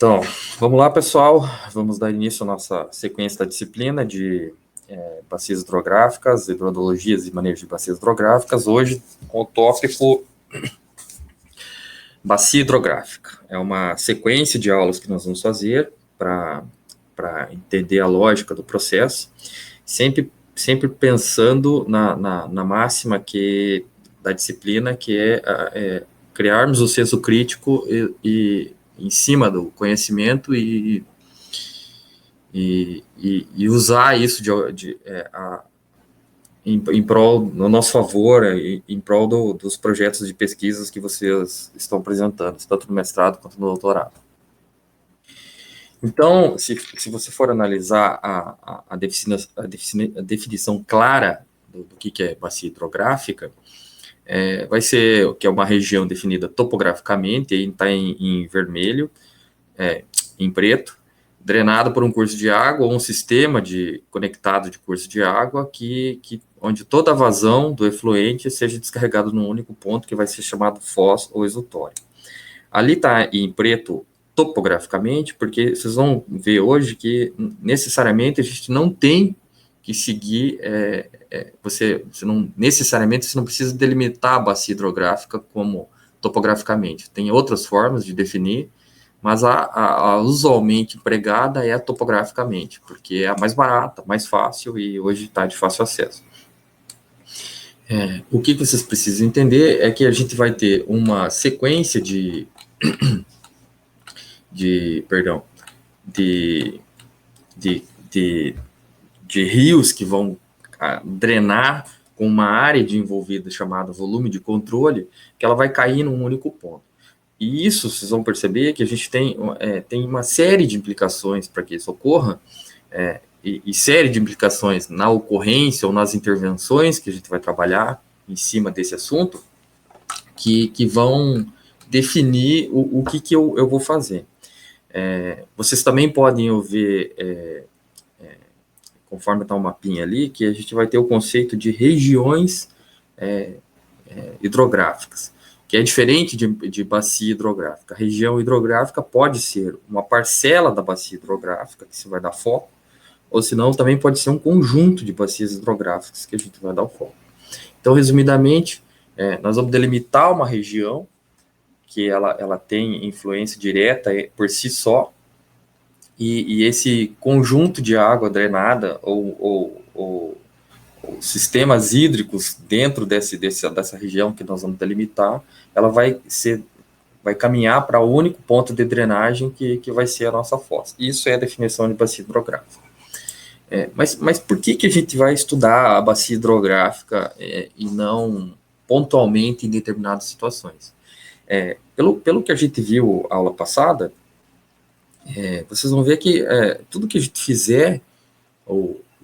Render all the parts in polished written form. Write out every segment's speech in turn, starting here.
Então, vamos lá, pessoal. Vamos dar início à nossa sequência da disciplina de bacias hidrográficas, hidrologias e manejo de bacias hidrográficas. Hoje, com o tópico bacia hidrográfica. É uma sequência de aulas que nós vamos fazer para entender a lógica do processo, sempre pensando na máxima da disciplina, que é criarmos o senso crítico e em cima do conhecimento e usar isso em prol, no nosso favor, em prol dos projetos de pesquisas que vocês estão apresentando, tanto no mestrado quanto no doutorado. Então, se você for analisar a definição clara do que é bacia hidrográfica, vai ser que é uma região definida topograficamente, aí está em vermelho, em preto, drenado por um curso de água ou um sistema conectado de curso de água onde toda a vazão do efluente seja descarregado num único ponto, que vai ser chamado foz ou exutório. Ali está em preto topograficamente, porque vocês vão ver hoje que necessariamente a gente não tem que seguir, você não precisa delimitar a bacia hidrográfica como topograficamente. Tem outras formas de definir, mas a usualmente empregada é a topograficamente, porque é a mais barata, mais fácil e hoje está de fácil acesso. O que vocês precisam entender é que a gente vai ter uma sequência de rios que vão drenar com uma área envolvida chamada volume de controle, que ela vai cair num único ponto. E isso, vocês vão perceber que a gente tem uma série de implicações para que isso ocorra, e série de implicações na ocorrência ou nas intervenções que a gente vai trabalhar em cima desse assunto, que vão definir o que eu vou fazer. Vocês também podem ver, conforme está o mapinha ali, que a gente vai ter o conceito de regiões hidrográficas, que é diferente de bacia hidrográfica. A região hidrográfica pode ser uma parcela da bacia hidrográfica, que você vai dar foco, ou senão também pode ser um conjunto de bacias hidrográficas que a gente vai dar o foco. Então, resumidamente, nós vamos delimitar uma região que ela tem influência direta por si só, e esse conjunto de água drenada ou sistemas hídricos dentro dessa região que nós vamos delimitar, ela vai caminhar para o único ponto de drenagem que vai ser a nossa foz. Isso é a definição de bacia hidrográfica. Mas por que a gente vai estudar a bacia hidrográfica e não pontualmente em determinadas situações? Pelo que a gente viu a aula passada, vocês vão ver que tudo que a gente fizer,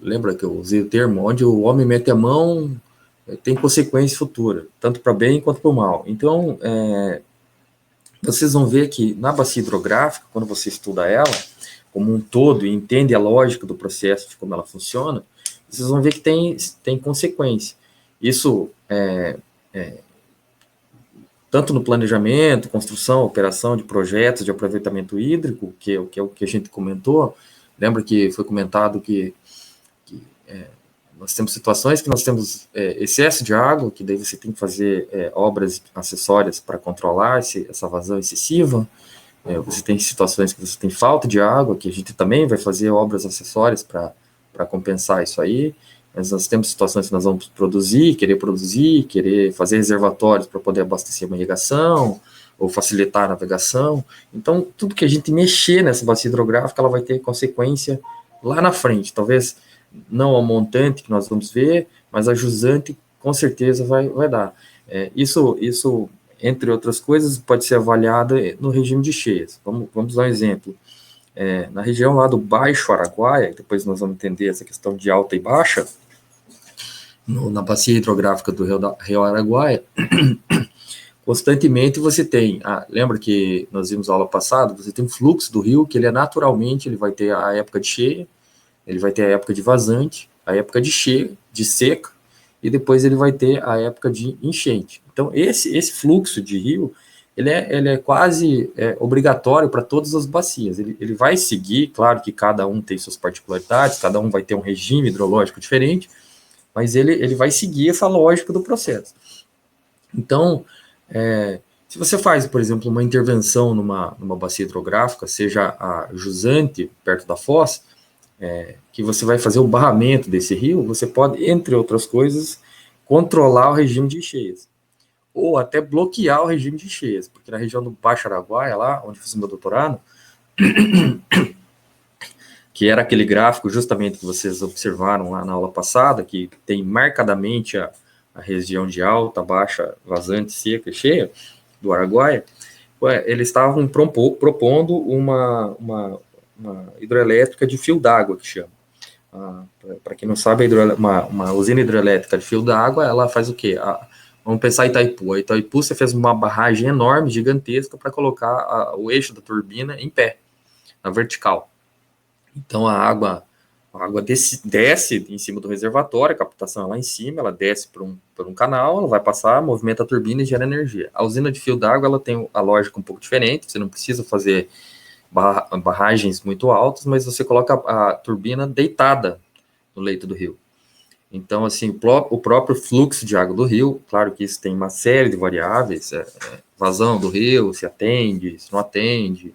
lembra que eu usei o termo, onde o homem mete a mão, tem consequência futura, tanto para bem quanto para o mal. Então, vocês vão ver que na bacia hidrográfica, quando você estuda ela como um todo e entende a lógica do processo, de como ela funciona, vocês vão ver que tem consequência. Isso tanto no planejamento, construção, operação de projetos de aproveitamento hídrico, que é o que a gente comentou. Lembra que foi comentado que nós temos situações que nós temos excesso de água, que daí você tem que fazer obras acessórias para controlar essa vazão excessiva. Você tem situações que você tem falta de água, que a gente também vai fazer obras acessórias para compensar isso aí. Mas nós temos situações que nós vamos querer fazer reservatórios para poder abastecer uma irrigação, ou facilitar a navegação. Então, tudo que a gente mexer nessa bacia hidrográfica, ela vai ter consequência lá na frente. Talvez não ao montante que nós vamos ver, mas a jusante com certeza vai dar. Isso, entre outras coisas, pode ser avaliado no regime de cheias. Vamos dar um exemplo. Na região lá do Baixo Araguaia, depois nós vamos entender essa questão de alta e baixa, na bacia hidrográfica do Rio Araguaia, constantemente você tem, lembra que nós vimos a aula passada, você tem um fluxo do rio, que ele naturalmente, ele vai ter a época de cheia, ele vai ter a época de vazante, a época de cheia, de seca, e depois ele vai ter a época de enchente. Então, esse fluxo de rio, ele é quase obrigatório para todas as bacias. Ele vai seguir, claro que cada um tem suas particularidades, cada um vai ter um regime hidrológico diferente, mas ele vai seguir essa lógica do processo. Então, se você faz, por exemplo, uma intervenção numa bacia hidrográfica, seja a jusante, perto da foz, que você vai fazer o barramento desse rio, você pode, entre outras coisas, controlar o regime de encheias, ou até bloquear o regime de encheias, porque na região do Baixo Araguaia, lá onde fiz o meu doutorado, que era aquele gráfico justamente que vocês observaram lá na aula passada, que tem marcadamente a região de alta, baixa, vazante, seca e cheia do Araguaia, eles estavam propondo uma hidroelétrica de fio d'água, que chama. Para quem não sabe, uma usina hidrelétrica de fio d'água, ela faz o quê? Vamos pensar em Itaipu. A Itaipu, você fez uma barragem enorme, gigantesca, para colocar o eixo da turbina em pé, na vertical. Então, a água desce em cima do reservatório, a captação é lá em cima, ela desce por um canal, ela vai passar, movimenta a turbina e gera energia. A usina de fio d'água, ela tem a lógica um pouco diferente, você não precisa fazer barragens muito altas, mas você coloca a turbina deitada no leito do rio. Então, assim, o próprio fluxo de água do rio, claro que isso tem uma série de variáveis, vazão do rio, se atende, se não atende,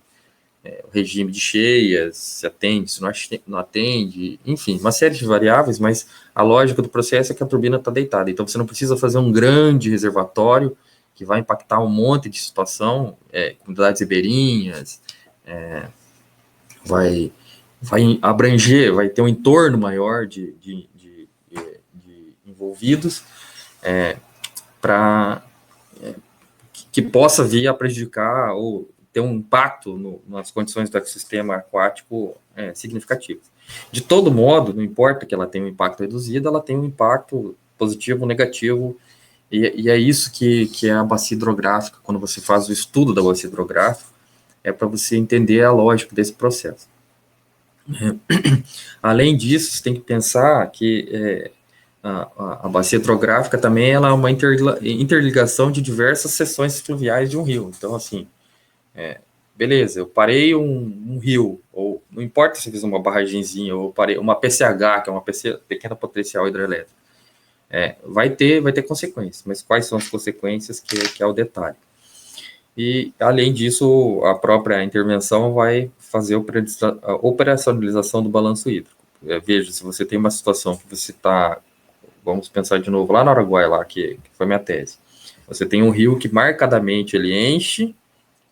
o regime de cheias, se atende, se não atende, enfim, uma série de variáveis, mas a lógica do processo é que a turbina está deitada, então você não precisa fazer um grande reservatório que vai impactar um monte de situação, comunidades ribeirinhas, vai abranger, vai ter um entorno maior de envolvidos, para que possa vir a prejudicar ou ter um impacto nas condições do ecossistema aquático significativos. De todo modo, não importa que ela tenha um impacto reduzido, ela tem um impacto positivo ou negativo, e é isso que é a bacia hidrográfica. Quando você faz o estudo da bacia hidrográfica, é para você entender a lógica desse processo. Além disso, você tem que pensar que a bacia hidrográfica também ela é uma interligação de diversas seções fluviais de um rio. Então, assim, beleza, eu parei um rio, ou não importa se eu fiz uma barragenzinha, ou parei uma PCH, que é uma pequena potencial hidrelétrica, vai ter consequências, mas quais são as consequências que é o detalhe. E, além disso, a própria intervenção vai fazer a operacionalização do balanço hídrico. Veja, se você tem uma situação que você está, vamos pensar de novo lá no Araguaia, lá, que foi minha tese. Você tem um rio que marcadamente ele enche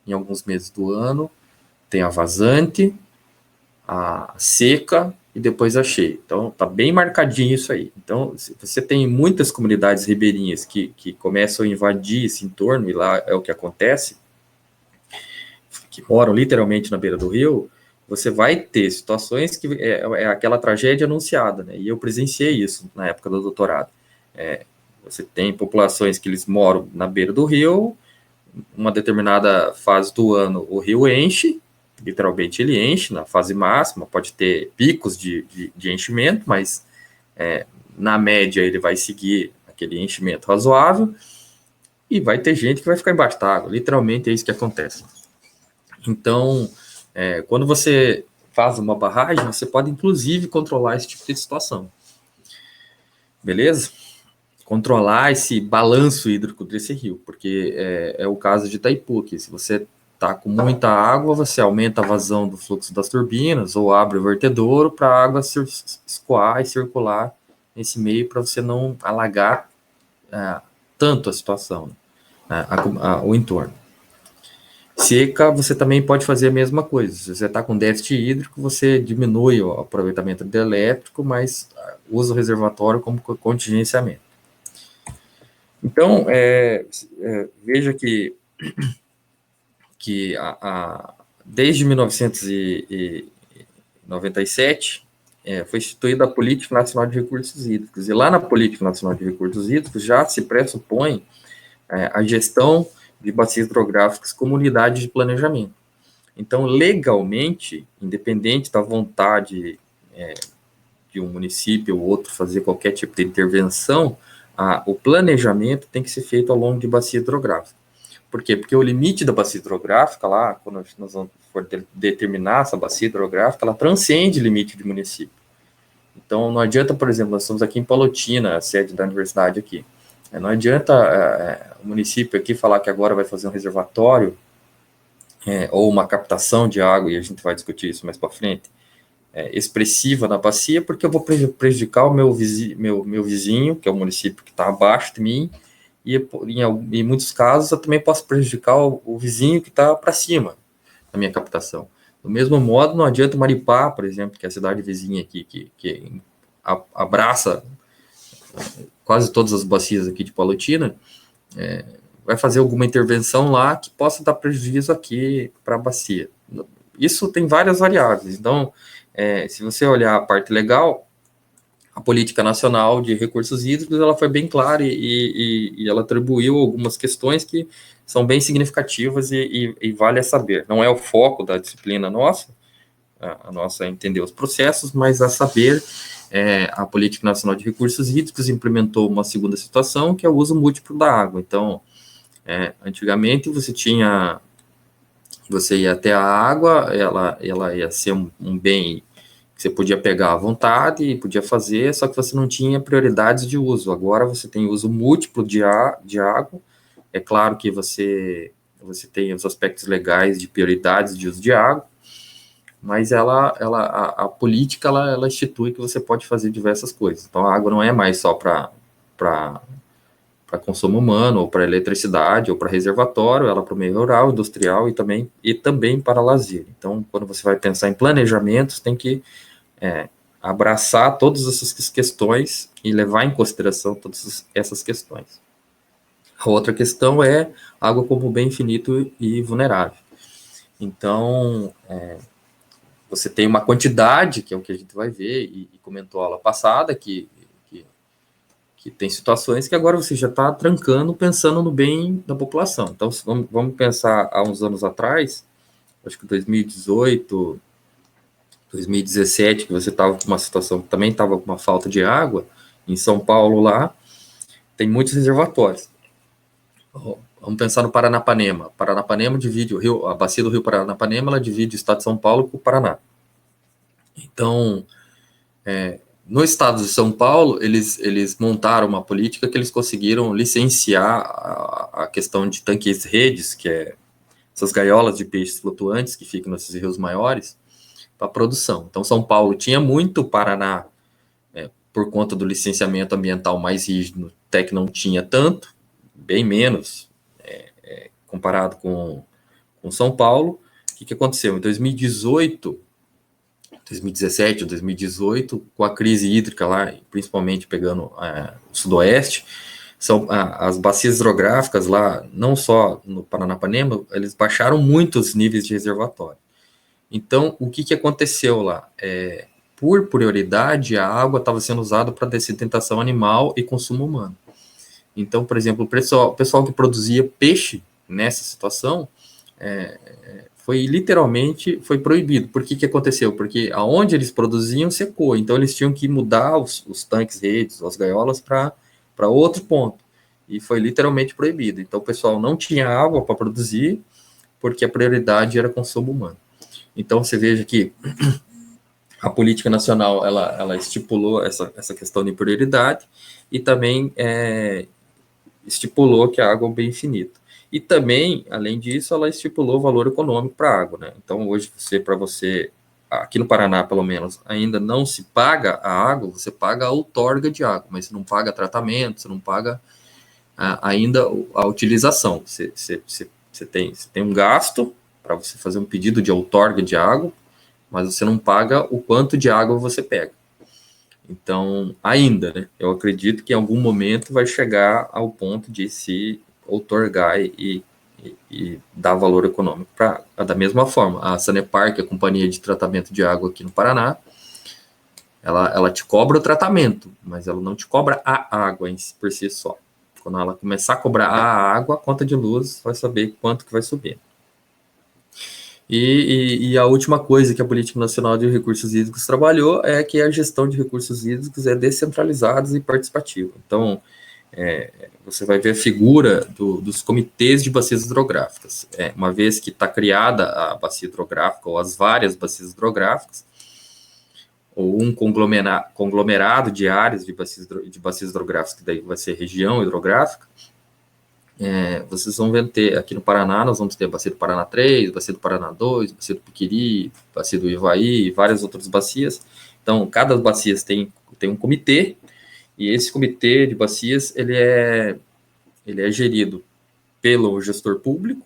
em alguns meses do ano, tem a vazante, a seca e depois a cheia. Então, tá bem marcadinho isso aí. Então, se você tem muitas comunidades ribeirinhas que começam a invadir esse entorno, e lá é o que acontece, que moram literalmente na beira do rio, você vai ter situações que é aquela tragédia anunciada, né? E eu presenciei isso na época do doutorado. Você tem populações que eles moram na beira do rio, uma determinada fase do ano o rio enche, literalmente ele enche na fase máxima, pode ter picos de enchimento, mas na média ele vai seguir aquele enchimento razoável, e vai ter gente que vai ficar embaixo d'água, literalmente é isso que acontece. Então, quando você faz uma barragem, você pode inclusive controlar esse tipo de situação. Beleza? Controlar esse balanço hídrico desse rio, porque é o caso de Itaipu, que se você está com muita água, você aumenta a vazão do fluxo das turbinas, ou abre o vertedouro para a água escoar e circular nesse meio, para você não alagar tanto a situação, o entorno. Seca, você também pode fazer a mesma coisa. Se você está com déficit hídrico, você diminui o aproveitamento hidrelétrico, mas usa o reservatório como contingenciamento. Então, veja que desde 1997 foi instituída a Política Nacional de Recursos Hídricos, e lá na Política Nacional de Recursos Hídricos já se pressupõe a gestão de bacias hidrográficas como unidade de planejamento. Então, legalmente, independente da vontade de um município ou outro fazer qualquer tipo de intervenção, o planejamento tem que ser feito ao longo de bacia hidrográfica. Por quê? Porque o limite da bacia hidrográfica lá, quando nós vamos for determinar essa bacia hidrográfica, ela transcende o limite de município. Então, não adianta, por exemplo, nós estamos aqui em Palotina, a sede da universidade aqui. Não adianta o município aqui falar que agora vai fazer um reservatório ou uma captação de água, e a gente vai discutir isso mais para frente, expressiva na bacia, porque eu vou prejudicar o meu vizinho, que é o município que está abaixo de mim, e em muitos casos eu também posso prejudicar o vizinho que está para cima da minha captação. Do mesmo modo, não adianta Maripá, por exemplo, que é a cidade vizinha aqui, que abraça quase todas as bacias aqui de Palotina, vai fazer alguma intervenção lá que possa dar prejuízo aqui para a bacia. Isso tem várias variáveis. Então, se você olhar a parte legal, a Política Nacional de Recursos Hídricos ela foi bem clara e ela atribuiu algumas questões que são bem significativas e vale a saber. Não é o foco da disciplina nossa, a nossa é entender os processos, mas a saber, a Política Nacional de Recursos Hídricos implementou uma segunda situação, que é o uso múltiplo da água. Então, antigamente você ia até a água, ela ia ser um bem que você podia pegar à vontade e podia fazer, só que você não tinha prioridades de uso. Agora você tem uso múltiplo de água. É claro que você tem os aspectos legais de prioridades de uso de água, mas a política ela institui que você pode fazer diversas coisas. Então a água não é mais só para consumo humano, ou para eletricidade, ou para reservatório, ela para o meio rural, industrial e também para lazer. Então, quando você vai pensar em planejamentos, tem que abraçar todas essas questões e levar em consideração todas essas questões. A outra questão é água como bem finito e vulnerável. Então, você tem uma quantidade, que é o que a gente vai ver, e comentou a aula passada, que tem situações que agora você já está trancando, pensando no bem da população. Então, vamos pensar há uns anos atrás, acho que 2018, 2017, que você estava com uma situação que também estava com uma falta de água, em São Paulo lá, tem muitos reservatórios. Vamos pensar no Paranapanema. Paranapanema divide a bacia do rio Paranapanema, ela divide o estado de São Paulo com o Paraná. Então, no estado de São Paulo, eles montaram uma política que eles conseguiram licenciar a questão de tanques redes, que é essas gaiolas de peixes flutuantes que ficam nesses rios maiores, para produção. Então, São Paulo tinha muito, Paraná, por conta do licenciamento ambiental mais rígido, até que não tinha tanto, bem menos, comparado com São Paulo. O que aconteceu? Em 2018, 2017 ou 2018, com a crise hídrica lá, principalmente pegando o sudoeste, as bacias hidrográficas lá, não só no Paranapanema, eles baixaram muito os níveis de reservatório. Então, o que aconteceu lá? Por prioridade, a água estava sendo usada para dessedentação animal e consumo humano. Então, por exemplo, o pessoal que produzia peixe nessa situação foi proibido. Por que aconteceu? Porque aonde eles produziam secou, então eles tinham que mudar os tanques redes, as gaiolas para outro ponto, e foi literalmente proibido. Então o pessoal não tinha água para produzir, porque a prioridade era consumo humano. Então você veja que a política nacional ela estipulou essa questão de prioridade e também estipulou que a água é um bem infinito. E também, além disso, ela estipulou o valor econômico para a água, né? Então, hoje, aqui no Paraná, pelo menos, ainda não se paga a água, você paga a outorga de água, mas você não paga tratamento, você não paga ainda a utilização. Você tem um gasto para você fazer um pedido de outorga de água, mas você não paga o quanto de água você pega. Então, ainda, né? Eu acredito que em algum momento vai chegar ao ponto de se outorgar e dar valor econômico para da mesma forma. A Sanepar, que é a companhia de tratamento de água aqui no Paraná, ela te cobra o tratamento, mas ela não te cobra a água por si só. Quando ela começar a cobrar a água, a conta de luz vai saber quanto que vai subir. E a última coisa que a Política Nacional de Recursos Hídricos trabalhou é que a gestão de recursos hídricos é descentralizada e participativa. Então, você vai ver a figura dos comitês de bacias hidrográficas. Uma vez que está criada a bacia hidrográfica, ou as várias bacias hidrográficas, ou um conglomerado de áreas de bacias hidrográficas, que daí vai ser região hidrográfica, vocês vão ter, aqui no Paraná, nós vamos ter a bacia do Paraná 3, bacia do Paraná 2, bacia do Piquiri, bacia do Ivaí, e várias outras bacias. Então, cada bacia tem um comitê, e esse comitê de bacias, ele é gerido pelo gestor público,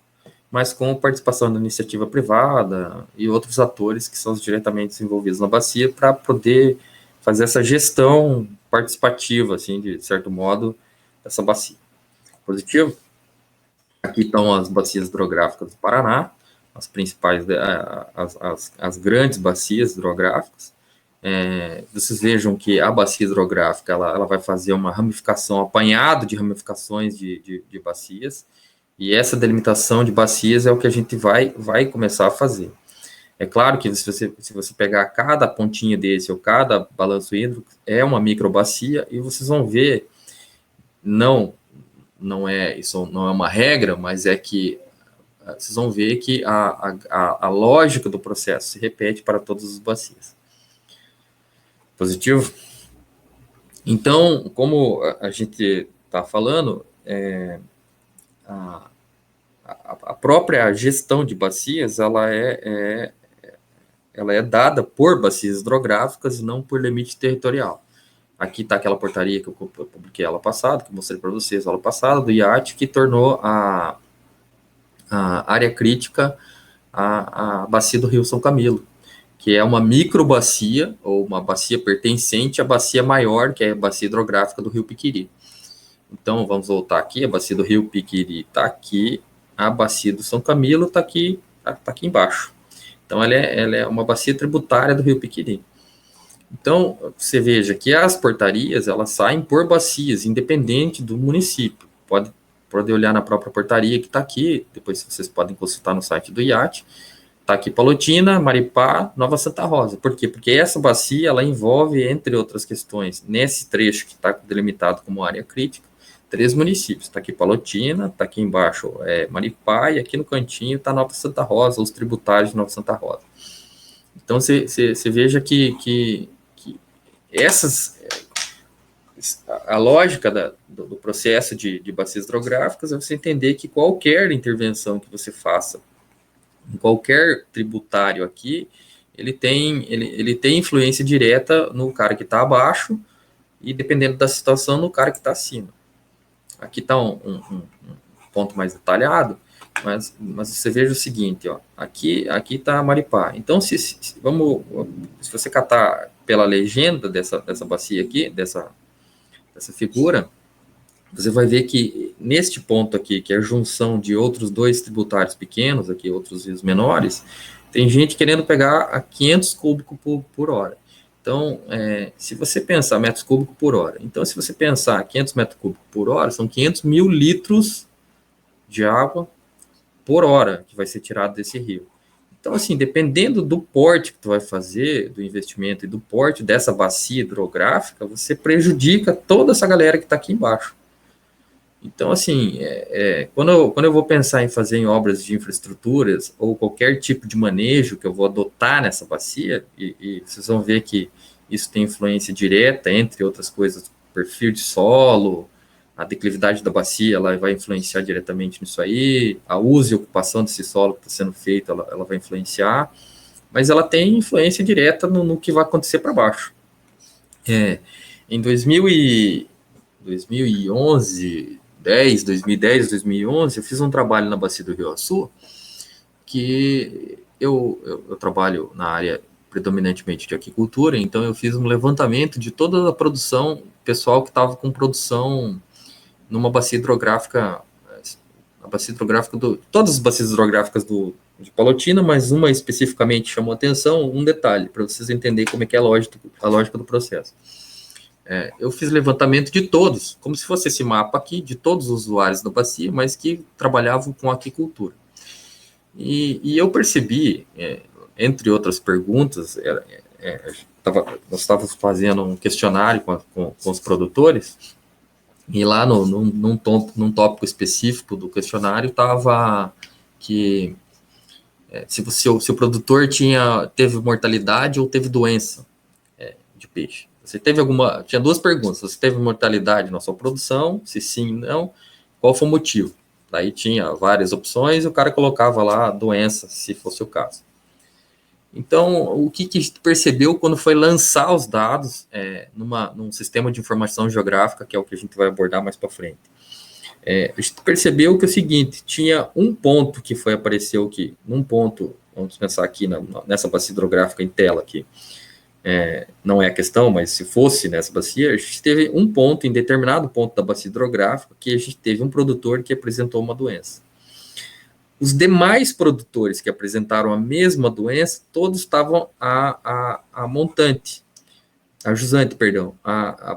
mas com participação da iniciativa privada e outros atores que são diretamente envolvidos na bacia para poder fazer essa gestão participativa, assim, de certo modo, dessa bacia. Positivo? Aqui estão as bacias hidrográficas do Paraná, as principais, as grandes bacias hidrográficas. Vocês vejam que a bacia hidrográfica ela vai fazer uma ramificação, apanhado de ramificações de bacias, e essa delimitação de bacias é o que a gente vai começar a fazer. É claro que se você pegar cada pontinha desse ou cada balanço hídrico, é uma microbacia, e vocês vão ver, isso não é uma regra, mas é que vocês vão ver que a lógica do processo se repete para todas as bacias. Positivo? Então, como a gente está falando, a própria gestão de bacias, ela é dada por bacias hidrográficas e não por limite territorial. Aqui está aquela portaria que eu publiquei ano passado, que eu mostrei para vocês ano passado, do IAT, que tornou a área crítica a bacia do Rio São Camilo, que é uma microbacia, ou uma bacia pertencente à bacia maior, que é a bacia hidrográfica do Rio Piquiri. Então, vamos voltar aqui, a bacia do Rio Piquiri está aqui, a bacia do São Camilo está aqui embaixo. Então, ela é uma bacia tributária do Rio Piquiri. Então, você veja que as portarias, elas saem por bacias, independente do município. Pode olhar na própria portaria que está aqui, depois vocês podem consultar no site do IAT. Está aqui Palotina, Maripá, Nova Santa Rosa. Por quê? Porque essa bacia, ela envolve, entre outras questões, nesse trecho que está delimitado como área crítica, 3 municípios. Está aqui Palotina, está aqui embaixo Maripá, e aqui no cantinho está Nova Santa Rosa, os tributários de Nova Santa Rosa. Então, você veja que a lógica do processo de bacias hidrográficas é você entender que qualquer intervenção que você faça em qualquer tributário aqui, ele tem influência direta no cara que está abaixo e, dependendo da situação, no cara que está acima. Aqui está um ponto mais detalhado, mas você veja o seguinte, ó, aqui está Maripá. Então, se você catar pela legenda dessa bacia aqui, dessa figura, você vai ver que neste ponto aqui, que é a junção de outros 2 tributários pequenos, aqui outros rios menores, tem gente querendo pegar a 500 cúbicos por hora. Então, se você pensar metros cúbicos por hora, então se você pensar 500 metros cúbicos por hora, são 500 mil litros de água por hora que vai ser tirado desse rio. Então, assim, dependendo do porte que tu vai fazer, do investimento e do porte dessa bacia hidrográfica, você prejudica toda essa galera que está aqui embaixo. Então, assim, quando eu vou pensar em fazer em obras de infraestruturas ou qualquer tipo de manejo que eu vou adotar nessa bacia, e vocês vão ver que isso tem influência direta, entre outras coisas, perfil de solo, a declividade da bacia, ela vai influenciar diretamente nisso aí, a uso e ocupação desse solo que está sendo feito, ela vai influenciar, mas ela tem influência direta no que vai acontecer para baixo. Em 2011, 2011, eu fiz um trabalho na bacia do Rio Açu, que eu trabalho na área predominantemente de aquicultura, então eu fiz um levantamento de toda a produção, pessoal que estava com produção numa bacia hidrográfica, todas as bacias hidrográficas de Palotina, mas uma especificamente chamou atenção, um detalhe, para vocês entenderem como é que é a lógica do processo. Eu fiz levantamento de todos, como se fosse esse mapa aqui, de todos os usuários da bacia, mas que trabalhavam com aquicultura. E eu percebi, entre outras perguntas, nós estávamos fazendo um questionário com os produtores, E lá num tópico específico do questionário estava que se o produtor teve mortalidade ou teve doença de peixe. Tinha duas perguntas. Você teve mortalidade na sua produção? Se sim, não. Qual foi o motivo? Daí tinha várias opções e o cara colocava lá doença, se fosse o caso. Então, o que a gente percebeu quando foi lançar os dados num sistema de informação geográfica, que é o que a gente vai abordar mais para frente? A gente percebeu que é o seguinte, tinha um ponto que apareceu aqui, num ponto, vamos pensar aqui nessa bacia hidrográfica em tela aqui, não é a questão, mas se fosse nessa bacia, a gente teve um ponto, em determinado ponto da bacia hidrográfica, que a gente teve um produtor que apresentou uma doença. Os demais produtores que apresentaram a mesma doença, todos estavam a montante, a jusante, perdão,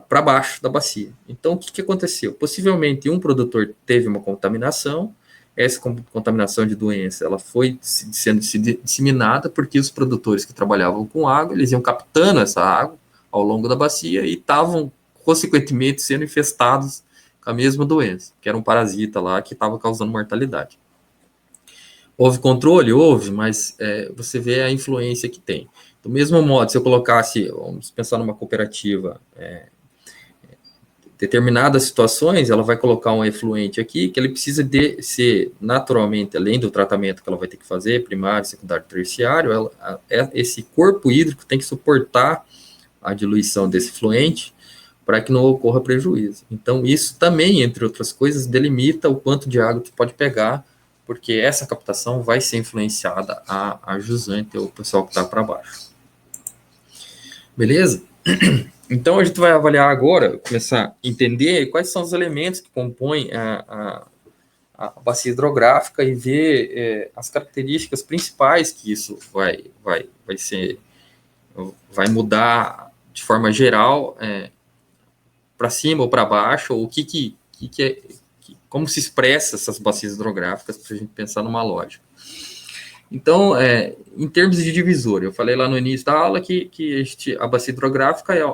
para baixo da bacia. Então, o que aconteceu? Possivelmente, um produtor teve uma contaminação, essa contaminação de doença, ela foi sendo disseminada porque os produtores que trabalhavam com água, eles iam captando essa água ao longo da bacia e estavam, consequentemente, sendo infestados com a mesma doença, que era um parasita lá que estava causando mortalidade. Houve controle? Houve, mas você vê a influência que tem. Do mesmo modo, se eu colocasse, vamos pensar numa cooperativa, determinadas situações, ela vai colocar um efluente aqui, que ele precisa ser, naturalmente, além do tratamento que ela vai ter que fazer, primário, secundário, terciário, esse corpo hídrico tem que suportar a diluição desse efluente para que não ocorra prejuízo. Então, isso também, entre outras coisas, delimita o quanto de água que pode pegar, porque essa captação vai ser influenciada a jusante, ou o pessoal que está para baixo. Beleza? Então, a gente vai avaliar agora, começar a entender quais são os elementos que compõem a bacia hidrográfica e ver as características principais que isso vai mudar de forma geral para cima ou para baixo, ou como se expressa essas bacias hidrográficas para a gente pensar numa lógica. Então, em termos de divisor, eu falei lá no início da aula que a bacia hidrográfica é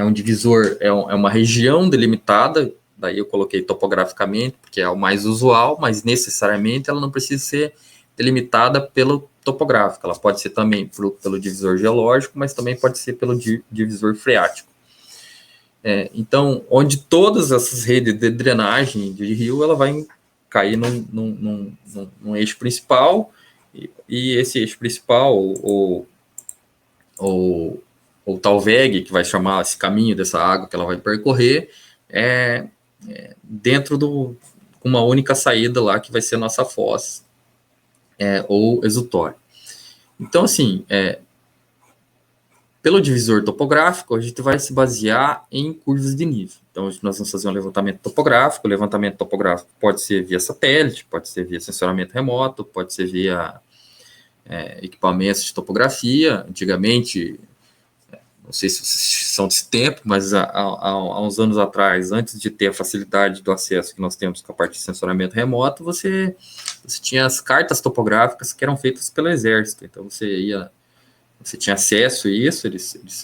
um divisor, é uma região delimitada, daí eu coloquei topograficamente, porque é o mais usual, mas necessariamente ela não precisa ser delimitada pelo topográfico, ela pode ser também pelo divisor geológico, mas também pode ser pelo divisor freático. Então, onde todas essas redes de drenagem de rio, ela vai cair num eixo principal, e esse eixo principal, ou tal VEG, que vai chamar esse caminho dessa água que ela vai percorrer, dentro com uma única saída lá, que vai ser a nossa foz, ou exutório. Então, assim, pelo divisor topográfico, a gente vai se basear em curvas de nível. Então, nós vamos fazer um levantamento topográfico. O levantamento topográfico pode ser via satélite, pode ser via sensoramento remoto, pode ser via equipamentos de topografia. Antigamente, não sei se são desse tempo, mas há uns anos atrás, antes de ter a facilidade do acesso que nós temos com a parte de sensoramento remoto, você tinha as cartas topográficas que eram feitas pelo Exército. Então, você tinha acesso a isso,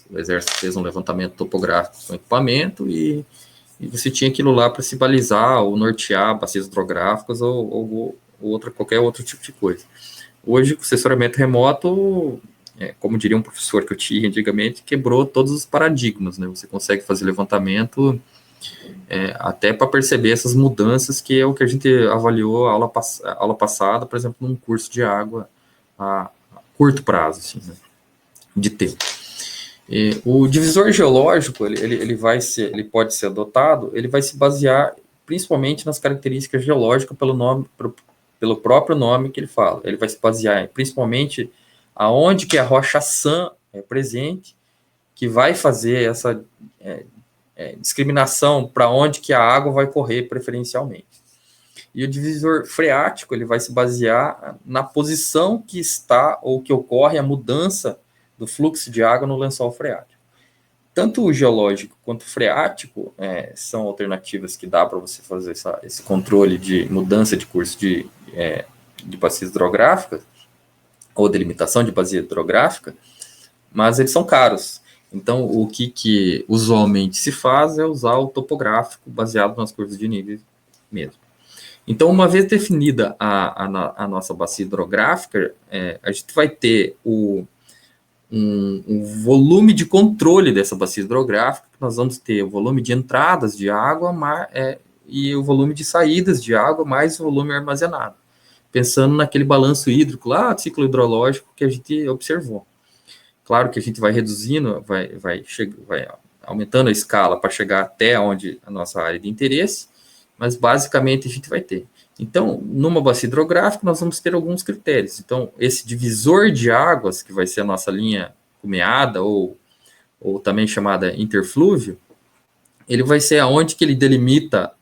o Exército fez um levantamento topográfico com equipamento e você tinha aquilo lá para se balizar ou nortear bacias hidrográficas ou qualquer outro tipo de coisa. Hoje, com assessoramento remoto, como diria um professor que eu tinha antigamente, quebrou todos os paradigmas, né? Você consegue fazer levantamento até para perceber essas mudanças, que é o que a gente avaliou a aula passada, por exemplo, num curso de água a curto prazo, assim, né? De tempo. O divisor geológico, ele pode ser adotado, ele vai se basear principalmente nas características geológicas pelo próprio nome que ele fala. Ele vai se basear principalmente aonde que a rocha sã é presente, que vai fazer essa discriminação para onde que a água vai correr preferencialmente. E o divisor freático, ele vai se basear na posição que está ou que ocorre a mudança do fluxo de água no lençol freático. Tanto o geológico quanto o freático são alternativas que dá para você fazer esse controle de mudança de curso de bacias hidrográficas, ou delimitação de bacia hidrográfica, mas eles são caros. Então, o que usualmente se faz é usar o topográfico baseado nas curvas de nível mesmo. Então, uma vez definida a nossa bacia hidrográfica, a gente vai ter um volume de controle dessa bacia hidrográfica. Nós vamos ter o volume de entradas de água e o volume de saídas de água, mais o volume armazenado. Pensando naquele balanço hídrico lá, ciclo hidrológico que a gente observou. Claro que a gente vai reduzindo, vai aumentando a escala para chegar até onde a nossa área de interesse, mas basicamente a gente vai ter. Então, numa bacia hidrográfica, nós vamos ter alguns critérios. Então, esse divisor de águas, que vai ser a nossa linha cumeada, ou também chamada interflúvio, ele vai ser aonde que ele delimita,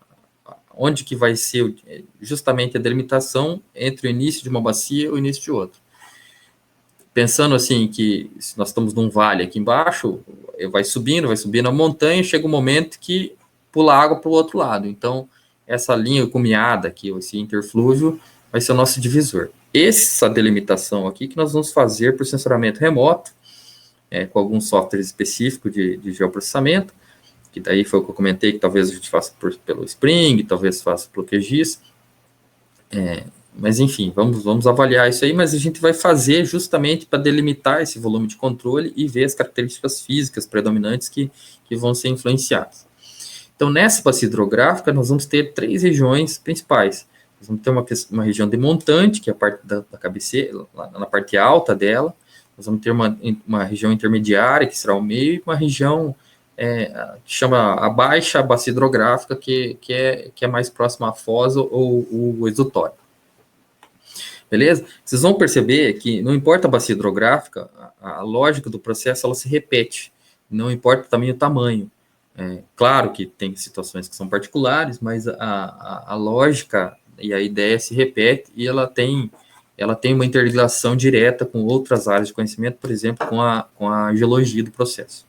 onde que vai ser justamente a delimitação entre o início de uma bacia e o início de outra. Pensando assim que se nós estamos num vale aqui embaixo, vai subindo a montanha, chega um momento que pula água para o outro lado. Então, essa linha cumeada aqui, esse interflúvio, vai ser o nosso divisor. Essa delimitação aqui que nós vamos fazer por sensoramento remoto, com alguns softwares específicos de geoprocessamento, que daí foi o que eu comentei, que talvez a gente faça pelo Spring, talvez faça pelo QGIS, mas enfim, vamos avaliar isso aí, mas a gente vai fazer justamente para delimitar esse volume de controle e ver as características físicas predominantes que vão ser influenciadas. Então, nessa bacia hidrográfica, nós vamos ter 3 regiões principais. Nós vamos ter uma região de montante, que é a parte da cabeceira, na parte alta dela. Nós vamos ter uma região intermediária, que será o meio, e uma região que chama a baixa bacia hidrográfica, que é mais próxima à foz ou o exutório. Beleza? Vocês vão perceber que não importa a bacia hidrográfica, a lógica do processo ela se repete, não importa também o tamanho. Claro que tem situações que são particulares, mas a lógica e a ideia se repete e ela tem uma interligação direta com outras áreas de conhecimento, por exemplo, com a geologia do processo.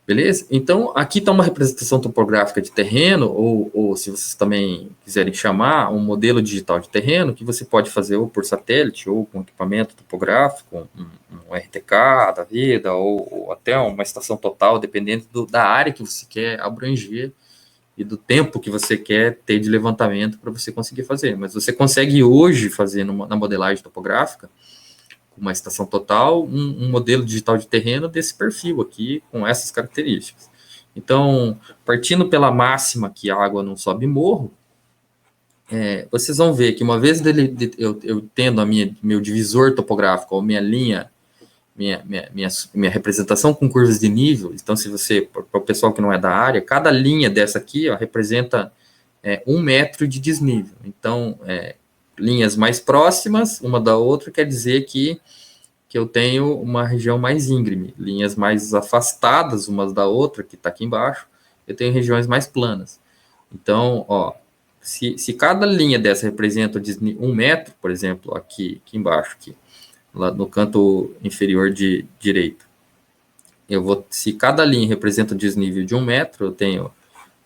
Beleza? Então, aqui está uma representação topográfica de terreno, ou se vocês também quiserem chamar, um modelo digital de terreno, que você pode fazer ou por satélite, ou com equipamento topográfico, um RTK da vida, ou até uma estação total, dependendo da área que você quer abranger e do tempo que você quer ter de levantamento para você conseguir fazer. Mas você consegue hoje fazer na modelagem topográfica, uma estação total, um modelo digital de terreno desse perfil aqui, com essas características. Então, partindo pela máxima que a água não sobe morro, vocês vão ver que uma vez eu tendo meu divisor topográfico, ou minha linha, minha representação com curvas de nível, então se você, para o pessoal que não é da área, cada linha dessa aqui representa 1 metro de desnível. Então, linhas mais próximas uma da outra quer dizer que eu tenho uma região mais íngreme, linhas mais afastadas umas da outra, que está aqui embaixo, eu tenho regiões mais planas. Então, se cada linha dessa representa 1 metro, por exemplo, aqui embaixo, lá no canto inferior de direito, se cada linha representa um desnível de 1 metro, eu tenho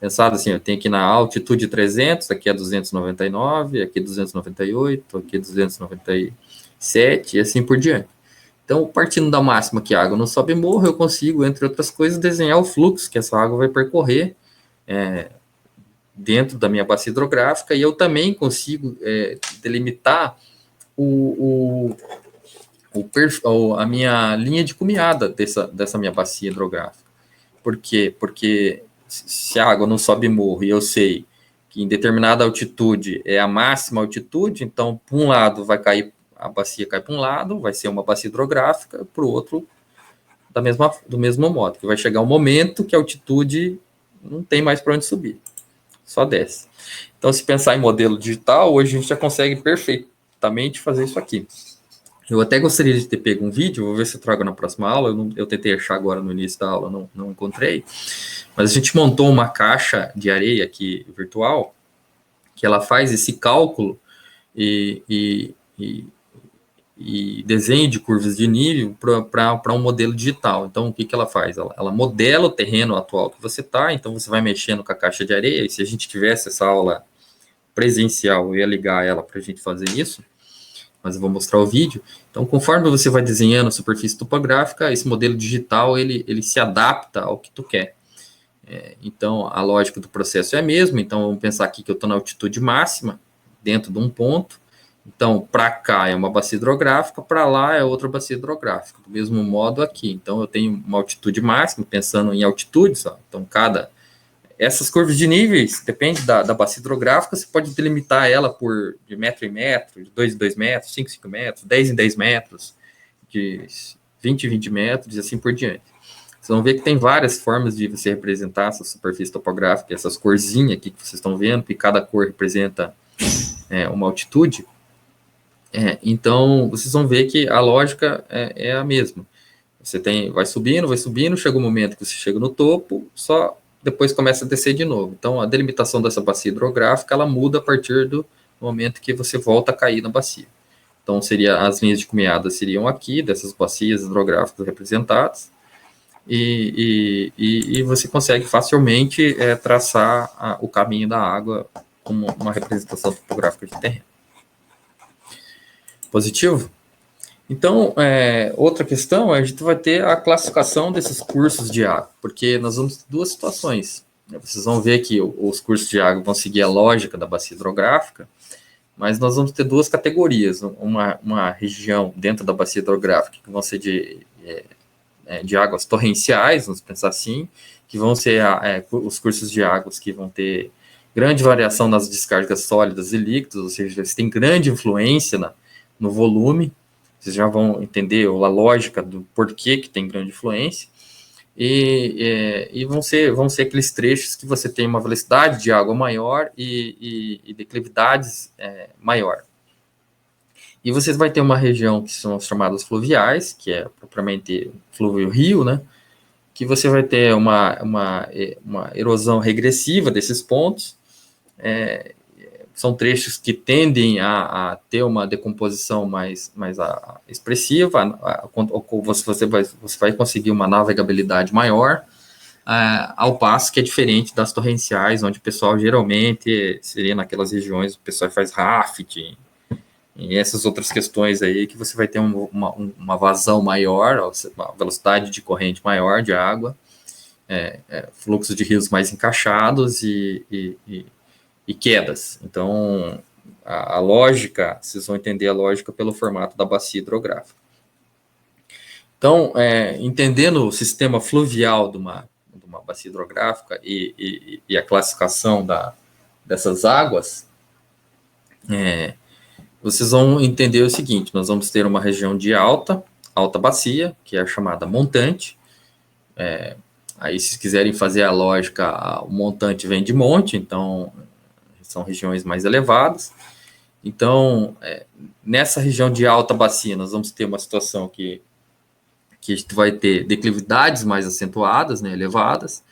pensado assim, eu tenho aqui na altitude 300, aqui é 299, aqui 298, aqui 297 e assim por diante. Então, partindo da máxima que a água não sobe morro, eu consigo, entre outras coisas, desenhar o fluxo que essa água vai percorrer dentro da minha bacia hidrográfica, e eu também consigo delimitar a minha linha de cumeada dessa minha bacia hidrográfica. Por quê? Porque se a água não sobe morro e eu sei que em determinada altitude é a máxima altitude, então, por um lado, a bacia cai para um lado, vai ser uma bacia hidrográfica, para o outro, do mesmo modo, que vai chegar um momento que a altitude não tem mais para onde subir, só desce. Então, se pensar em modelo digital, hoje a gente já consegue perfeitamente fazer isso aqui. Eu até gostaria de ter pego um vídeo, vou ver se eu trago na próxima aula, eu tentei achar agora no início da aula, não encontrei, mas a gente montou uma caixa de areia aqui virtual, que ela faz esse cálculo e desenho de curvas de nível para um modelo digital. Então, o que ela faz? Ela modela o terreno atual que você está, então você vai mexendo com a caixa de areia, e se a gente tivesse essa aula presencial, eu ia ligar ela para a gente fazer isso, mas eu vou mostrar o vídeo. Então, conforme você vai desenhando a superfície topográfica, esse modelo digital, ele se adapta ao que tu quer. Então, a lógica do processo é a mesma. Então, vamos pensar aqui que eu estou na altitude máxima, dentro de um ponto. Então, para cá é uma bacia hidrográfica, para lá é outra bacia hidrográfica. Do mesmo modo aqui. Então, eu tenho uma altitude máxima, pensando em altitudes. Ó. Então, essas curvas de níveis, depende da bacia hidrográfica, você pode delimitar ela de metro em metro, de 2 em 2 metros, 5 em 5 metros, 10 em 10 metros, de 20 em 20 metros, e assim por diante. Vocês vão ver que tem várias formas de você representar essa superfície topográfica, essas corzinhas aqui que vocês estão vendo, que cada cor representa uma altitude. Então, vocês vão ver que a lógica é a mesma. Você vai subindo, chega um momento que você chega no topo, só depois começa a descer de novo. Então, a delimitação dessa bacia hidrográfica, ela muda a partir do momento que você volta a cair na bacia. Então, as linhas de cumeada seriam aqui, dessas bacias hidrográficas representadas, e você consegue facilmente traçar o caminho da água como uma representação topográfica de terreno. Positivo? Então, outra questão a gente vai ter a classificação desses cursos de água, porque nós vamos ter duas situações. Vocês vão ver que os cursos de água vão seguir a lógica da bacia hidrográfica, mas nós vamos ter duas categorias, uma região dentro da bacia hidrográfica, que vão ser de águas torrenciais, vamos pensar assim, que vão ser os cursos de águas que vão ter grande variação nas descargas sólidas e líquidas, ou seja, eles têm grande influência no volume. Vocês já vão entender a lógica do porquê que tem grande influência, e vão ser aqueles trechos que você tem uma velocidade de água maior e declividades maior. E vocês vão ter uma região que são chamadas fluviais, que é propriamente flúvio-rio, né? Que você vai ter uma erosão regressiva desses pontos. São trechos que tendem a ter uma decomposição mais expressiva, você vai conseguir uma navegabilidade maior, ao passo que é diferente das torrenciais, onde o pessoal geralmente seria naquelas regiões, o pessoal faz rafting, e essas outras questões aí, que você vai ter uma vazão maior, uma velocidade de corrente maior de água, fluxo de rios mais encaixados e quedas. Então, a lógica, vocês vão entender a lógica pelo formato da bacia hidrográfica. Então, entendendo o sistema fluvial de uma bacia hidrográfica e a classificação dessas águas, vocês vão entender o seguinte: nós vamos ter uma região de alta bacia, que é a chamada montante. Aí, se quiserem fazer a lógica, o montante vem de monte, então são regiões mais elevadas. Então, nessa região de alta bacia, nós vamos ter uma situação que a gente vai ter declividades mais acentuadas, né, elevadas.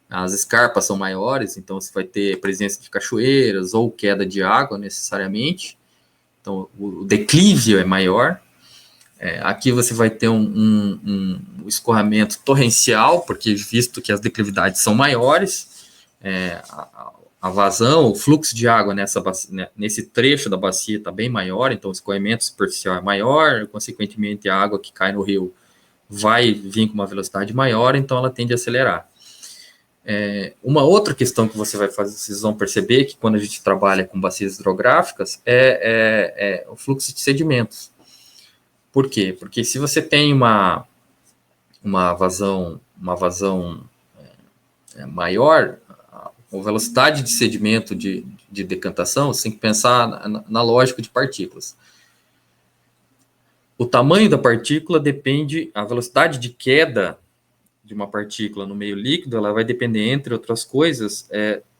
As escarpas são maiores, então você vai ter presença de cachoeiras ou queda de água necessariamente. Então, o declive é maior. Aqui você vai ter um escoamento torrencial, porque visto que as declividades são maiores, a vazão, o fluxo de água nesse trecho da bacia está bem maior, então o escoamento superficial é maior, consequentemente a água que cai no rio vai vir com uma velocidade maior, então ela tende a acelerar. Uma outra questão que vocês vão perceber que quando a gente trabalha com bacias hidrográficas é o fluxo de sedimentos. Por quê? Porque se você tem uma vazão maior, a velocidade de sedimento de decantação, você tem que pensar na lógica de partículas. O tamanho da partícula depende, a velocidade de queda de uma partícula no meio líquido, ela vai depender, entre outras coisas,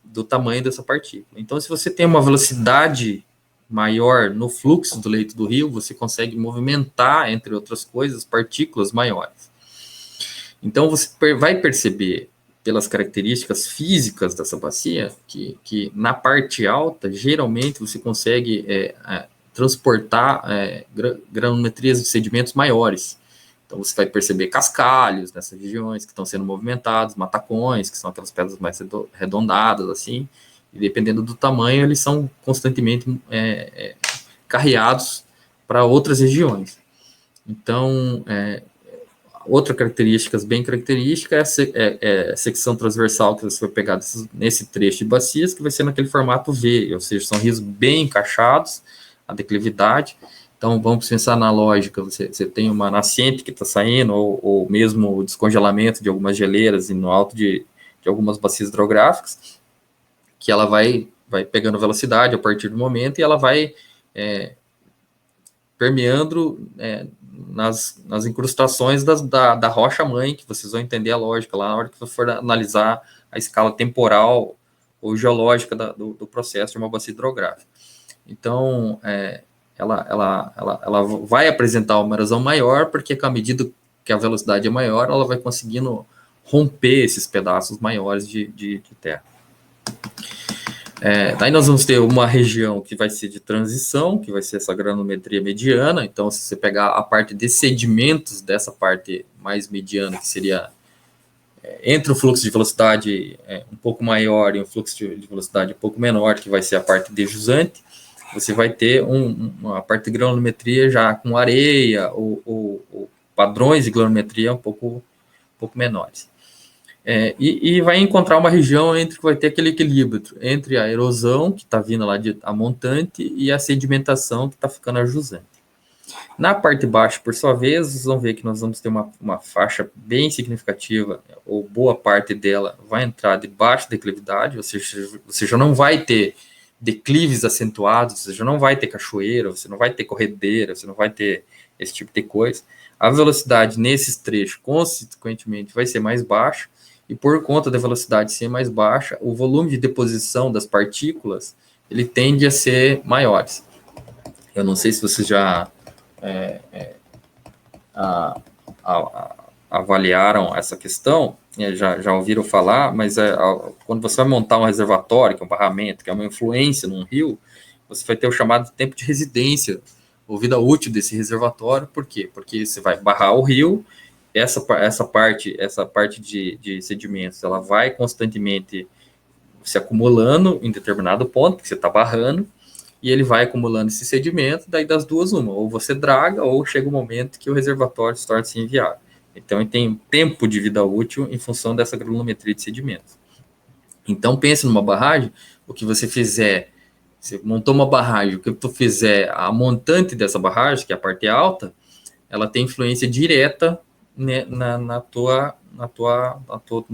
do tamanho dessa partícula. Então, se você tem uma velocidade maior no fluxo do leito do rio, você consegue movimentar, entre outras coisas, partículas maiores. Então, você vai perceber, pelas características físicas dessa bacia, que na parte alta, geralmente, você consegue transportar granulometrias de sedimentos maiores. Então, você vai perceber cascalhos nessas regiões que estão sendo movimentados, matacões, que são aquelas pedras mais arredondadas, assim, e dependendo do tamanho, eles são constantemente carreados para outras regiões. Então, outra característica bem característica é a secção transversal que você vai pegar nesse trecho de bacias, que vai ser naquele formato V, ou seja, são rios bem encaixados, a declividade. Então, vamos pensar na lógica, você tem uma nascente que está saindo, ou mesmo o descongelamento de algumas geleiras e no alto de algumas bacias hidrográficas, que ela vai pegando velocidade a partir do momento e ela vai permeando nas incrustações da rocha-mãe, que vocês vão entender a lógica lá na hora que você for analisar a escala temporal ou geológica do processo de uma bacia hidrográfica. Então, ela vai apresentar uma erosão maior, porque à medida que a velocidade é maior, ela vai conseguindo romper esses pedaços maiores de terra. Daí nós vamos ter uma região que vai ser de transição, que vai ser essa granulometria mediana. Então, se você pegar a parte de sedimentos dessa parte mais mediana, que seria entre o fluxo de velocidade um pouco maior e o fluxo de velocidade um pouco menor, que vai ser a parte de jusante, você vai ter uma parte de granulometria já com areia ou padrões de granulometria um pouco menores. E vai encontrar uma região entre que vai ter aquele equilíbrio entre a erosão, que está vindo lá a montante, e a sedimentação, que está ficando a jusante. Na parte baixa, por sua vez, vocês vão ver que nós vamos ter uma faixa bem significativa, ou boa parte dela vai entrar debaixo da declividade, ou seja, você já não vai ter declives acentuados, você já não vai ter cachoeira, você não vai ter corredeira, você não vai ter esse tipo de coisa. A velocidade nesses trechos, consequentemente, vai ser mais baixa, e por conta da velocidade ser mais baixa, o volume de deposição das partículas, ele tende a ser maiores. Eu não sei se vocês já avaliaram essa questão, já ouviram falar, mas quando você vai montar um reservatório, que é um barramento, que é uma influência num rio, você vai ter o chamado tempo de residência, ou vida útil desse reservatório. Por quê? Porque você vai barrar o rio, essa parte de sedimentos, ela vai constantemente se acumulando em determinado ponto, que você está barrando, e ele vai acumulando esse sedimento, daí das duas uma, ou você draga, ou chega um momento que o reservatório se torna inviável. Então, ele tem tempo de vida útil em função dessa granulometria de sedimentos. Então, pense numa barragem, o que você fizer, você montou uma barragem, o que tu fizer, a montante dessa barragem, que é a parte alta, ela tem influência direta, né, no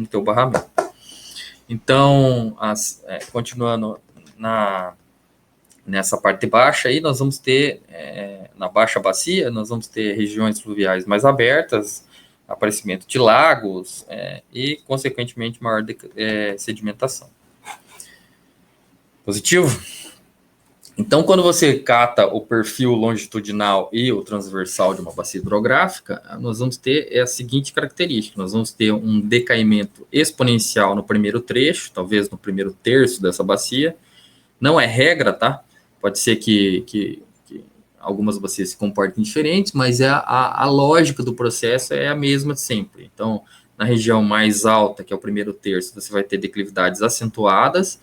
teu barramento. Então, continuando nessa parte baixa aí, nós vamos ter, na baixa bacia, nós vamos ter regiões fluviais mais abertas, aparecimento de lagos e, consequentemente, maior sedimentação. Positivo? Então, quando você cata o perfil longitudinal e o transversal de uma bacia hidrográfica, nós vamos ter a seguinte característica: nós vamos ter um decaimento exponencial no primeiro trecho, talvez no primeiro terço dessa bacia. Não é regra, tá? Pode ser que algumas bacias se comportem diferentes, mas a lógica do processo é a mesma sempre. Então, na região mais alta, que é o primeiro terço, você vai ter declividades acentuadas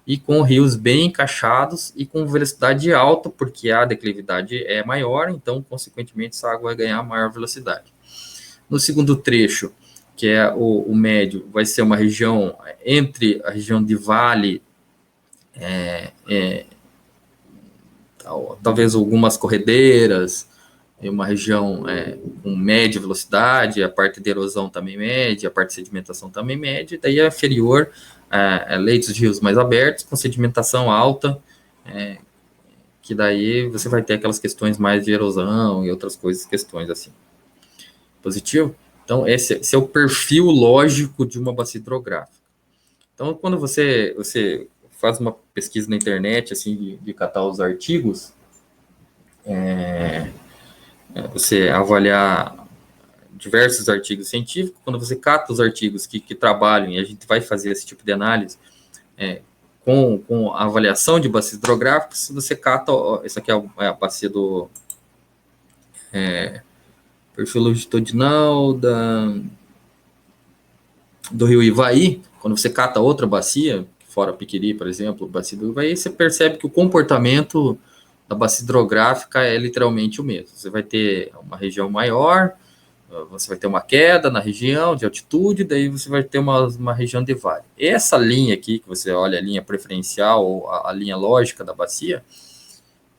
e com rios bem encaixados e com velocidade alta, porque a declividade é maior, então, consequentemente, essa água vai ganhar maior velocidade. No segundo trecho, que é o médio, vai ser uma região entre a região de vale, talvez algumas corredeiras, uma região com média velocidade, a parte de erosão também média, a parte de sedimentação também média, e daí é inferior leitos de rios mais abertos, com sedimentação alta, que daí você vai ter aquelas questões mais de erosão e outras questões assim. Positivo? Então, esse é o perfil lógico de uma bacia hidrográfica. Então, quando você faz uma pesquisa na internet, assim, de catar os artigos, você avaliar diversos artigos científicos, quando você cata os artigos que trabalham, e a gente vai fazer esse tipo de análise com a avaliação de bacias hidrográficas, você cata, essa aqui é a bacia do perfil longitudinal do rio Ivaí. Quando você cata outra bacia, fora Piquiri, por exemplo, bacia do Ivaí, você percebe que o comportamento da bacia hidrográfica é literalmente o mesmo. Você vai ter uma região maior, você vai ter uma queda na região de altitude, daí você vai ter uma região de vale. Essa linha aqui, que você olha, a linha preferencial, ou a linha lógica da bacia,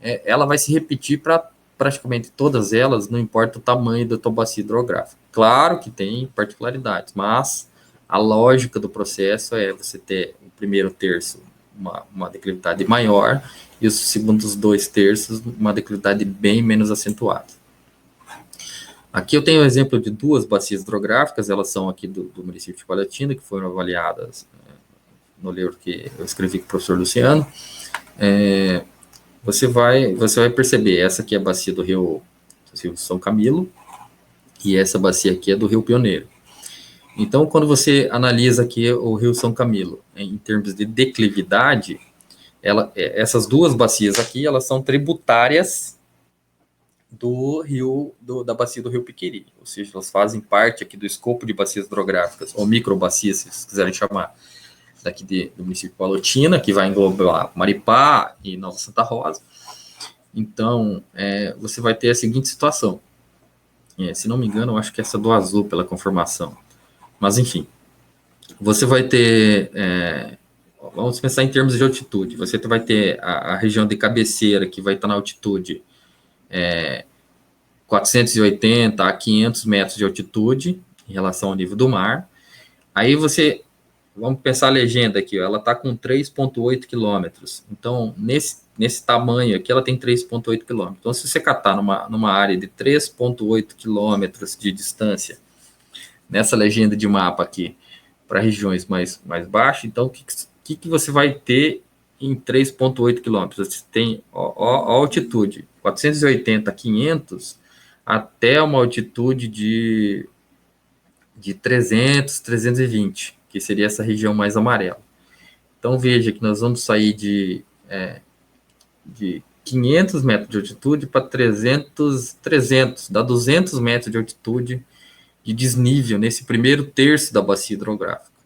ela vai se repetir para praticamente todas elas, não importa o tamanho da tua bacia hidrográfica. Claro que tem particularidades, mas a lógica do processo é você ter o primeiro terço uma declividade maior e os segundos 2/3 uma declividade bem menos acentuada. Aqui eu tenho o exemplo de duas bacias hidrográficas, elas são aqui do município de Palotina, que foram avaliadas no livro que eu escrevi com o professor Luciano. Você vai perceber, essa aqui é a bacia do rio São Camilo, e essa bacia aqui é do rio Pioneiro. Então, quando você analisa aqui o rio São Camilo, em termos de declividade, essas duas bacias aqui, elas são tributárias do rio, da bacia do rio Piqueri, ou seja, elas fazem parte aqui do escopo de bacias hidrográficas, ou microbacias, se vocês quiserem chamar, daqui do município de Palotina, que vai englobar Maripá e Nova Santa Rosa. Então, você vai ter a seguinte situação, se não me engano, eu acho que essa é do azul pela conformação, mas enfim, você vai ter, vamos pensar em termos de altitude, você vai ter a região de cabeceira, que vai estar na altitude 480 a 500 metros de altitude em relação ao nível do mar. Aí vamos pensar a legenda aqui, ó, ela está com 3,8 quilômetros. Então, nesse tamanho aqui, ela tem 3,8 quilômetros. Então, se você catar numa área de 3,8 quilômetros de distância, nessa legenda de mapa aqui, para regiões mais baixas, então, o que você vai ter em 3,8 quilômetros? Você tem a altitude, 480 a 500, até uma altitude de 300, 320, que seria essa região mais amarela. Então, veja que nós vamos sair de 500 metros de altitude para 300, dá 200 metros de altitude de desnível nesse primeiro terço da bacia hidrográfica.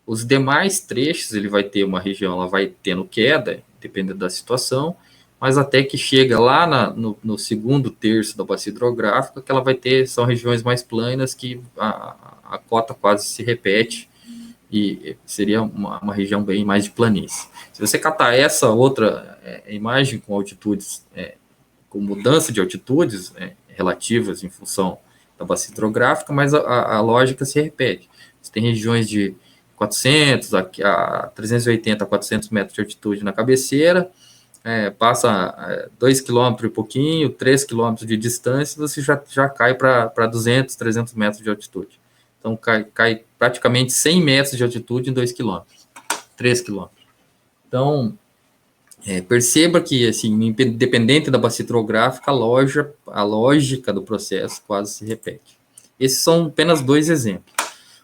Os demais trechos, ele vai ter uma região, ela vai tendo queda, dependendo da situação, mas até que chega lá no segundo terço da bacia hidrográfica, que ela vai ter, são regiões mais planas, que a cota quase se repete, e seria uma região bem mais de planície. Se você catar essa outra imagem com altitudes, com mudança de altitudes relativas em função da bacia hidrográfica, mas a lógica se repete. Você tem regiões de 400 a 380 a 400 metros de altitude na cabeceira, passa 2 km e pouquinho, 3 km de distância, você já cai para 200, 300 metros de altitude. Então, cai praticamente 100 metros de altitude em 2 km, 3 km. Então, perceba que, assim, independente da bacia hidrográfica, a lógica do processo quase se repete. Esses são apenas dois exemplos.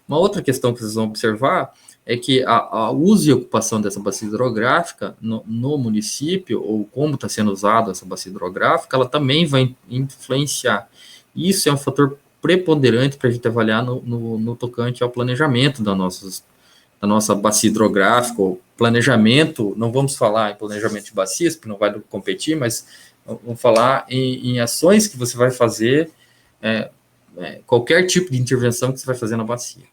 Uma outra questão que vocês vão observar é que a uso e ocupação dessa bacia hidrográfica no município, ou como está sendo usada essa bacia hidrográfica, ela também vai influenciar. Isso é um fator preponderante para a gente avaliar no tocante ao planejamento da nossa bacia hidrográfica, ou planejamento, não vamos falar em planejamento de bacias, porque não vai competir, mas vamos falar em ações que você vai fazer, qualquer tipo de intervenção que você vai fazer na bacia.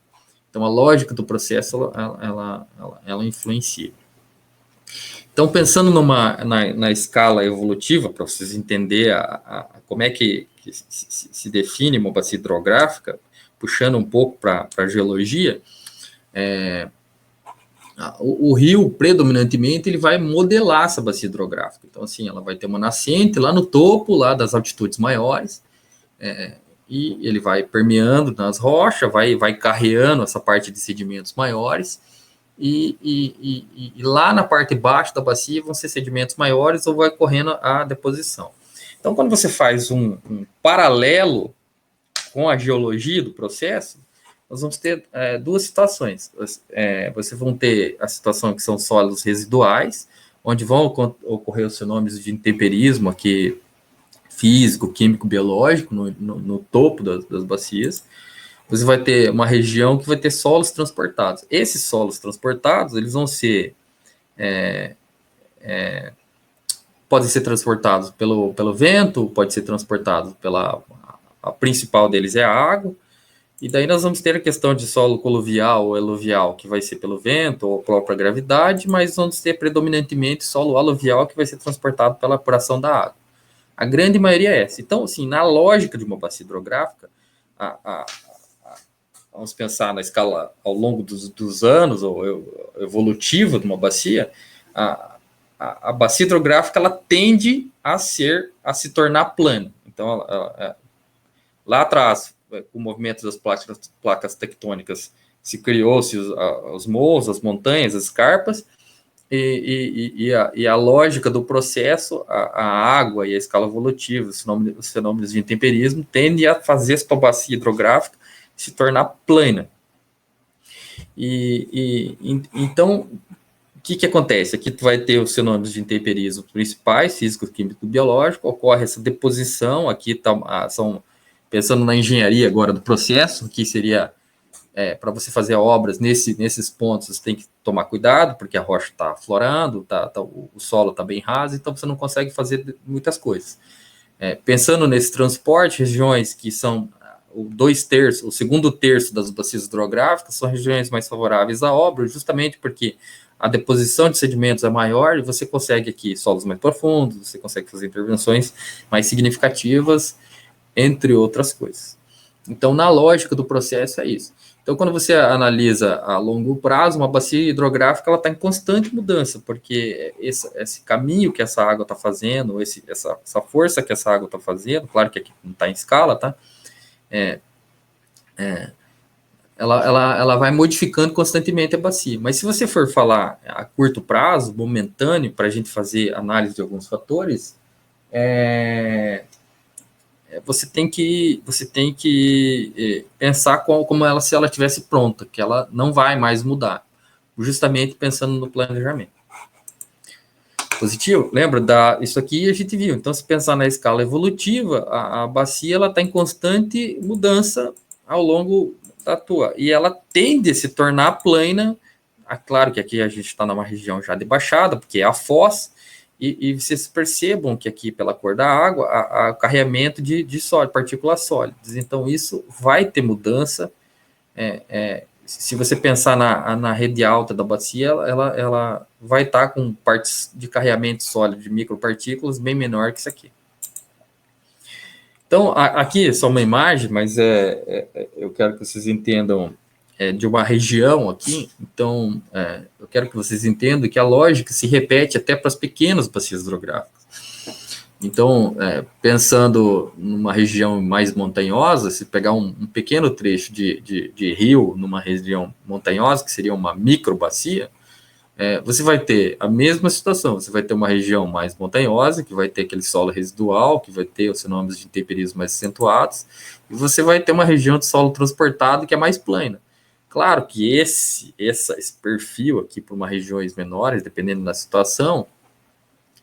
Então, a lógica do processo, ela influencia. Então, pensando na escala evolutiva, para vocês entenderem como é que se define uma bacia hidrográfica, puxando um pouco para a geologia, o rio, predominantemente, ele vai modelar essa bacia hidrográfica. Então, assim, ela vai ter uma nascente lá no topo, lá das altitudes maiores, e ele vai permeando nas rochas, vai carreando essa parte de sedimentos maiores, e lá na parte baixa da bacia vão ser sedimentos maiores ou vai correndo a deposição. Então, quando você faz um paralelo com a geologia do processo, nós vamos ter duas situações. Vocês vão ter a situação que são sólidos residuais, onde vão ocorrer os fenômenos de intemperismo aqui, físico, químico, biológico, no topo das bacias. Você vai ter uma região que vai ter solos transportados. Esses solos transportados, eles vão ser podem ser transportados pelo vento, pode ser transportado a principal deles é a água, e daí nós vamos ter a questão de solo coluvial ou eluvial, que vai ser pelo vento ou própria gravidade, mas vamos ter predominantemente solo aluvial, que vai ser transportado pela ação da água. A grande maioria é essa. Então, assim, na lógica de uma bacia hidrográfica, vamos pensar na escala ao longo dos anos, ou evolutiva de uma bacia, a bacia hidrográfica ela tende a se tornar plana. Então, lá atrás, com o movimento das placas tectônicas, se criou-se os morros, as montanhas, as escarpas, e a lógica do processo, a água e a escala evolutiva, os fenômenos de intemperismo, tendem a fazer essa bacia hidrográfica se tornar plana. Então, o que acontece? Aqui tu vai ter os fenômenos de intemperismo principais, físico, químico, biológico, ocorre essa deposição, aqui são, pensando na engenharia agora do processo, que seria, para você fazer obras nesses pontos, você tem que tomar cuidado, porque a rocha está aflorando, o solo está bem raso, então você não consegue fazer muitas coisas. Pensando nesse transporte, regiões que são o segundo terço das bacias hidrográficas são regiões mais favoráveis à obra, justamente porque a deposição de sedimentos é maior e você consegue aqui solos mais profundos, você consegue fazer intervenções mais significativas, entre outras coisas. Então, na lógica do processo, é isso. Então, quando você analisa a longo prazo, uma bacia hidrográfica ela está em constante mudança, porque esse caminho que essa água está fazendo, essa força que essa água está fazendo, claro que aqui não está em escala, tá? Ela vai modificando constantemente a bacia. Mas se você for falar a curto prazo, momentâneo, para a gente fazer análise de alguns fatores, você tem que pensar como ela, se ela estivesse pronta, que ela não vai mais mudar, justamente pensando no planejamento. Positivo? Lembra? Isso aqui a gente viu. Então, se pensar na escala evolutiva, a bacia está em constante mudança ao longo da tua. E ela tende a se tornar plana. Claro que aqui a gente está numa região já de baixada, porque é a foz, e vocês percebam que aqui, pela cor da água, há carreamento de sólido, partículas sólidas. Então, isso vai ter mudança. Se você pensar na rede alta da bacia, ela vai estar com partes de carreamento sólido de micropartículas bem menor que isso aqui. Então, aqui é só uma imagem, mas eu quero que vocês entendam de uma região aqui. Então, eu quero que vocês entendam que a lógica se repete até para as pequenas bacias hidrográficas. Então, pensando numa região mais montanhosa, se pegar um pequeno trecho de rio numa região montanhosa, que seria uma microbacia, você vai ter a mesma situação. Você vai ter uma região mais montanhosa, que vai ter aquele solo residual, que vai ter os fenômenos de intemperismo mais acentuados, e você vai ter uma região de solo transportado que é mais plana. Claro que esse perfil aqui para umas regiões menores, dependendo da situação,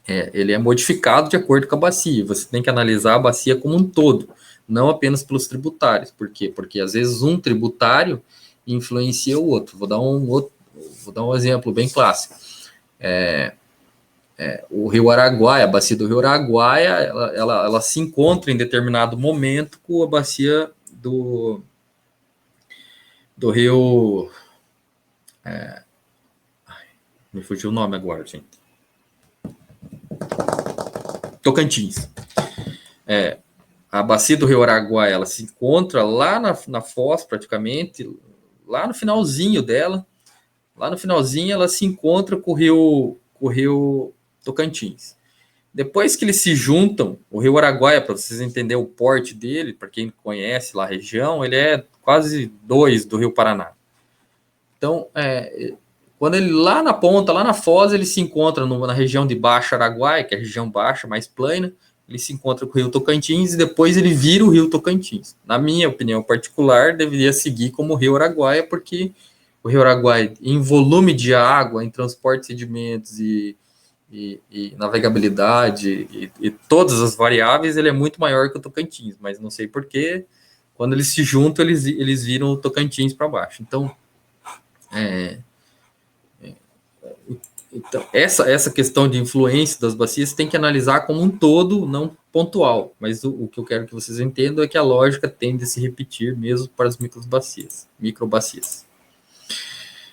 ele é modificado de acordo com a bacia. Você tem que analisar a bacia como um todo, não apenas pelos tributários. Por quê? Porque às vezes um tributário influencia o outro. Vou dar um exemplo bem clássico. O Rio Araguaia, a bacia do Rio Araguaia, ela se encontra em determinado momento com a bacia do Rio... me fugiu o nome agora, gente. Tocantins. A bacia do Rio Araguaia, ela se encontra lá na foz, praticamente, lá no finalzinho dela. Lá no finalzinho, ela se encontra com o Rio Tocantins. Depois que eles se juntam, o Rio Araguaia, para vocês entenderem o porte dele, para quem conhece lá a região, ele é quase 2 do Rio Paraná. Então, quando ele lá na ponta, lá na foz, ele se encontra na região de Baixo Araguaia, que é a região baixa, mais plana, ele se encontra com o Rio Tocantins e depois ele vira o Rio Tocantins. Na minha opinião particular, deveria seguir como o Rio Araguaia, porque o Rio Araguaia, em volume de água, em transporte de sedimentos e navegabilidade e todas as variáveis, ele é muito maior que o Tocantins, mas não sei porquê, quando eles se juntam, eles viram o Tocantins para baixo. Então, Então, essa questão de influência das bacias tem que analisar como um todo, não pontual. Mas o que eu quero que vocês entendam é que a lógica tende a se repetir mesmo para as microbacias.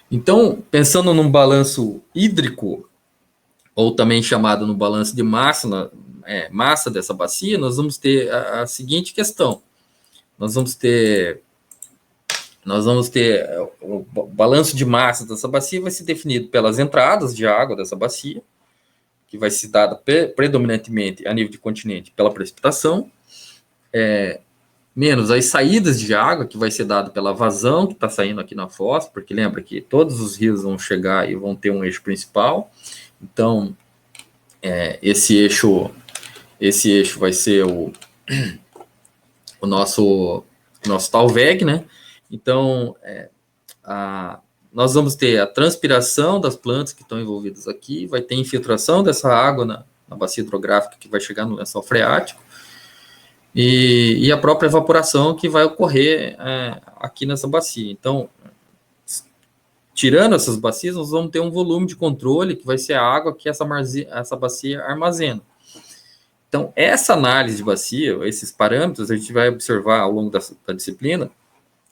Então, pensando num balanço hídrico, ou também chamado no balanço de massa, massa dessa bacia, nós vamos ter a seguinte questão. Nós vamos ter o balanço de massa dessa bacia vai ser definido pelas entradas de água dessa bacia, que vai ser dada predominantemente a nível de continente pela precipitação, menos as saídas de água, que vai ser dado pela vazão que está saindo aqui na foz, porque lembra que todos os rios vão chegar e vão ter um eixo principal. Então, esse eixo vai ser o nosso Talveg, né? Então, nós vamos ter a transpiração das plantas que estão envolvidas aqui, vai ter infiltração dessa água na bacia hidrográfica que vai chegar no lençol freático, e a própria evaporação que vai ocorrer aqui nessa bacia. Então, tirando essas bacias, nós vamos ter um volume de controle, que vai ser a água que essa bacia armazena. Então, essa análise de bacia, esses parâmetros, a gente vai observar ao longo da disciplina,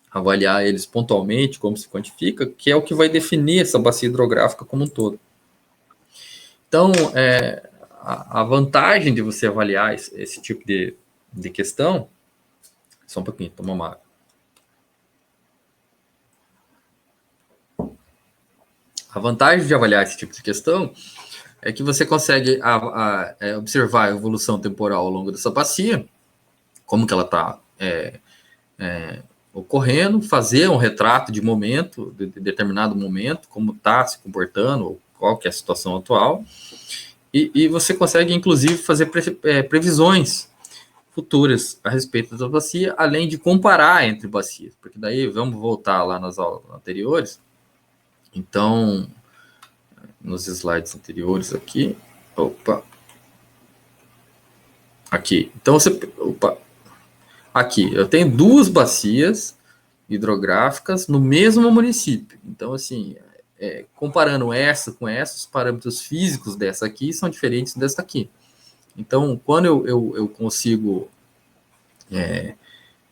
avaliar eles pontualmente, como se quantifica, que é o que vai definir essa bacia hidrográfica como um todo. Então, a vantagem de você avaliar esse tipo de questão... Só um pouquinho, toma uma água. A vantagem de avaliar esse tipo de questão é que você consegue observar a evolução temporal ao longo dessa bacia, como que ela está ocorrendo, fazer um retrato de momento, de determinado momento, como está se comportando, ou qual que é a situação atual, e você consegue, inclusive, fazer previsões futuras a respeito da bacia, além de comparar entre bacias, porque daí vamos voltar lá nas aulas anteriores. Então, nos slides anteriores aqui, aqui, então aqui, eu tenho duas bacias hidrográficas no mesmo município. Então, assim, comparando essa com essa, os parâmetros físicos dessa aqui são diferentes dessa aqui. Então, quando eu consigo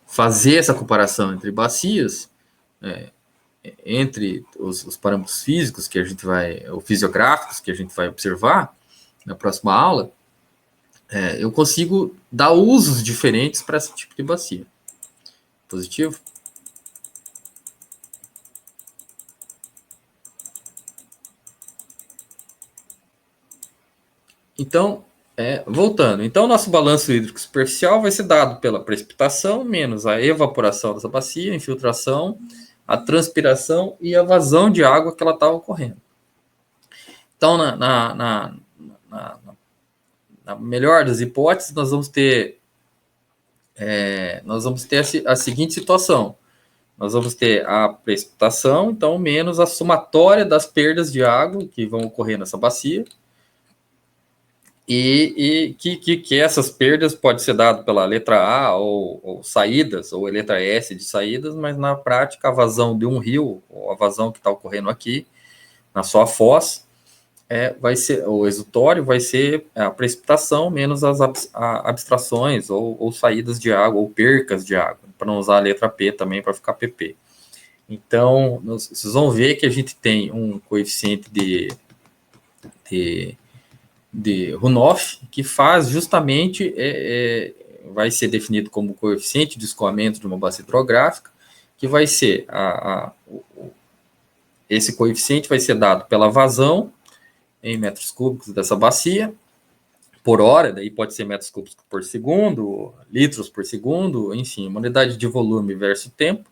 fazer essa comparação entre bacias, entre os parâmetros físicos que a gente ou fisiográficos que a gente vai observar na próxima aula, eu consigo dar usos diferentes para esse tipo de bacia. Positivo? Então, voltando. Então, nosso balanço hídrico superficial vai ser dado pela precipitação, menos a evaporação dessa bacia, a infiltração, a transpiração e a vazão de água que ela está ocorrendo. Então, na melhor das hipóteses, nós vamos ter a seguinte situação. Nós vamos ter a precipitação, então, menos a somatória das perdas de água que vão ocorrer nessa bacia, e que essas perdas podem ser dadas pela letra A, ou saídas, ou letra S de saídas, mas na prática a vazão de um rio, ou a vazão que está ocorrendo aqui, na sua foz, vai ser, o exutório vai ser a precipitação menos as abstrações, ou saídas de água, ou percas de água, para não usar a letra P também, para ficar PP. Então, vocês vão ver que a gente tem um coeficiente de runoff, que faz justamente, vai ser definido como coeficiente de escoamento de uma bacia hidrográfica, que vai ser, esse coeficiente vai ser dado pela vazão em metros cúbicos dessa bacia, por hora, daí pode ser metros cúbicos por segundo, litros por segundo, enfim, uma unidade de volume versus tempo,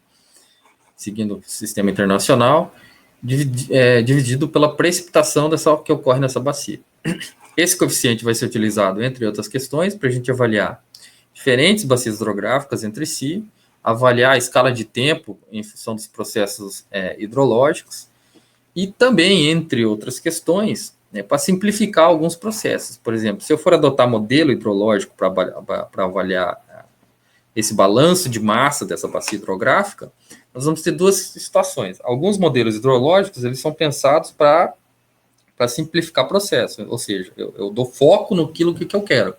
seguindo o sistema internacional, dividido pela precipitação que ocorre nessa bacia. Esse coeficiente vai ser utilizado, entre outras questões, para a gente avaliar diferentes bacias hidrográficas entre si, avaliar a escala de tempo em função dos processos hidrológicos, e também, entre outras questões, para simplificar alguns processos. Por exemplo, se eu for adotar modelo hidrológico para avaliar esse balanço de massa dessa bacia hidrográfica, nós vamos ter duas situações. Alguns modelos hidrológicos, eles são pensados para para simplificar o processo, ou seja, eu dou foco naquilo que eu quero.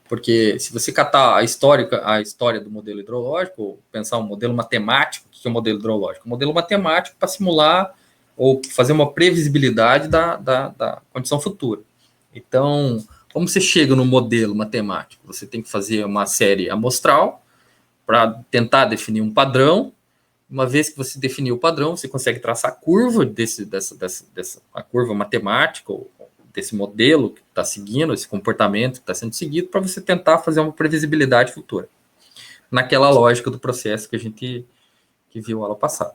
Porque se você catar a história do modelo hidrológico, pensar um modelo matemático, o que é um modelo hidrológico? Um modelo matemático para simular ou fazer uma previsibilidade da condição futura. Então, como você chega no modelo matemático? Você tem que fazer uma série amostral para tentar definir um padrão. Uma vez que você definiu o padrão, você consegue traçar a curva a curva matemática, desse modelo que está seguindo, esse comportamento que está sendo seguido, para você tentar fazer uma previsibilidade futura. Naquela lógica do processo que a gente viu aula passada.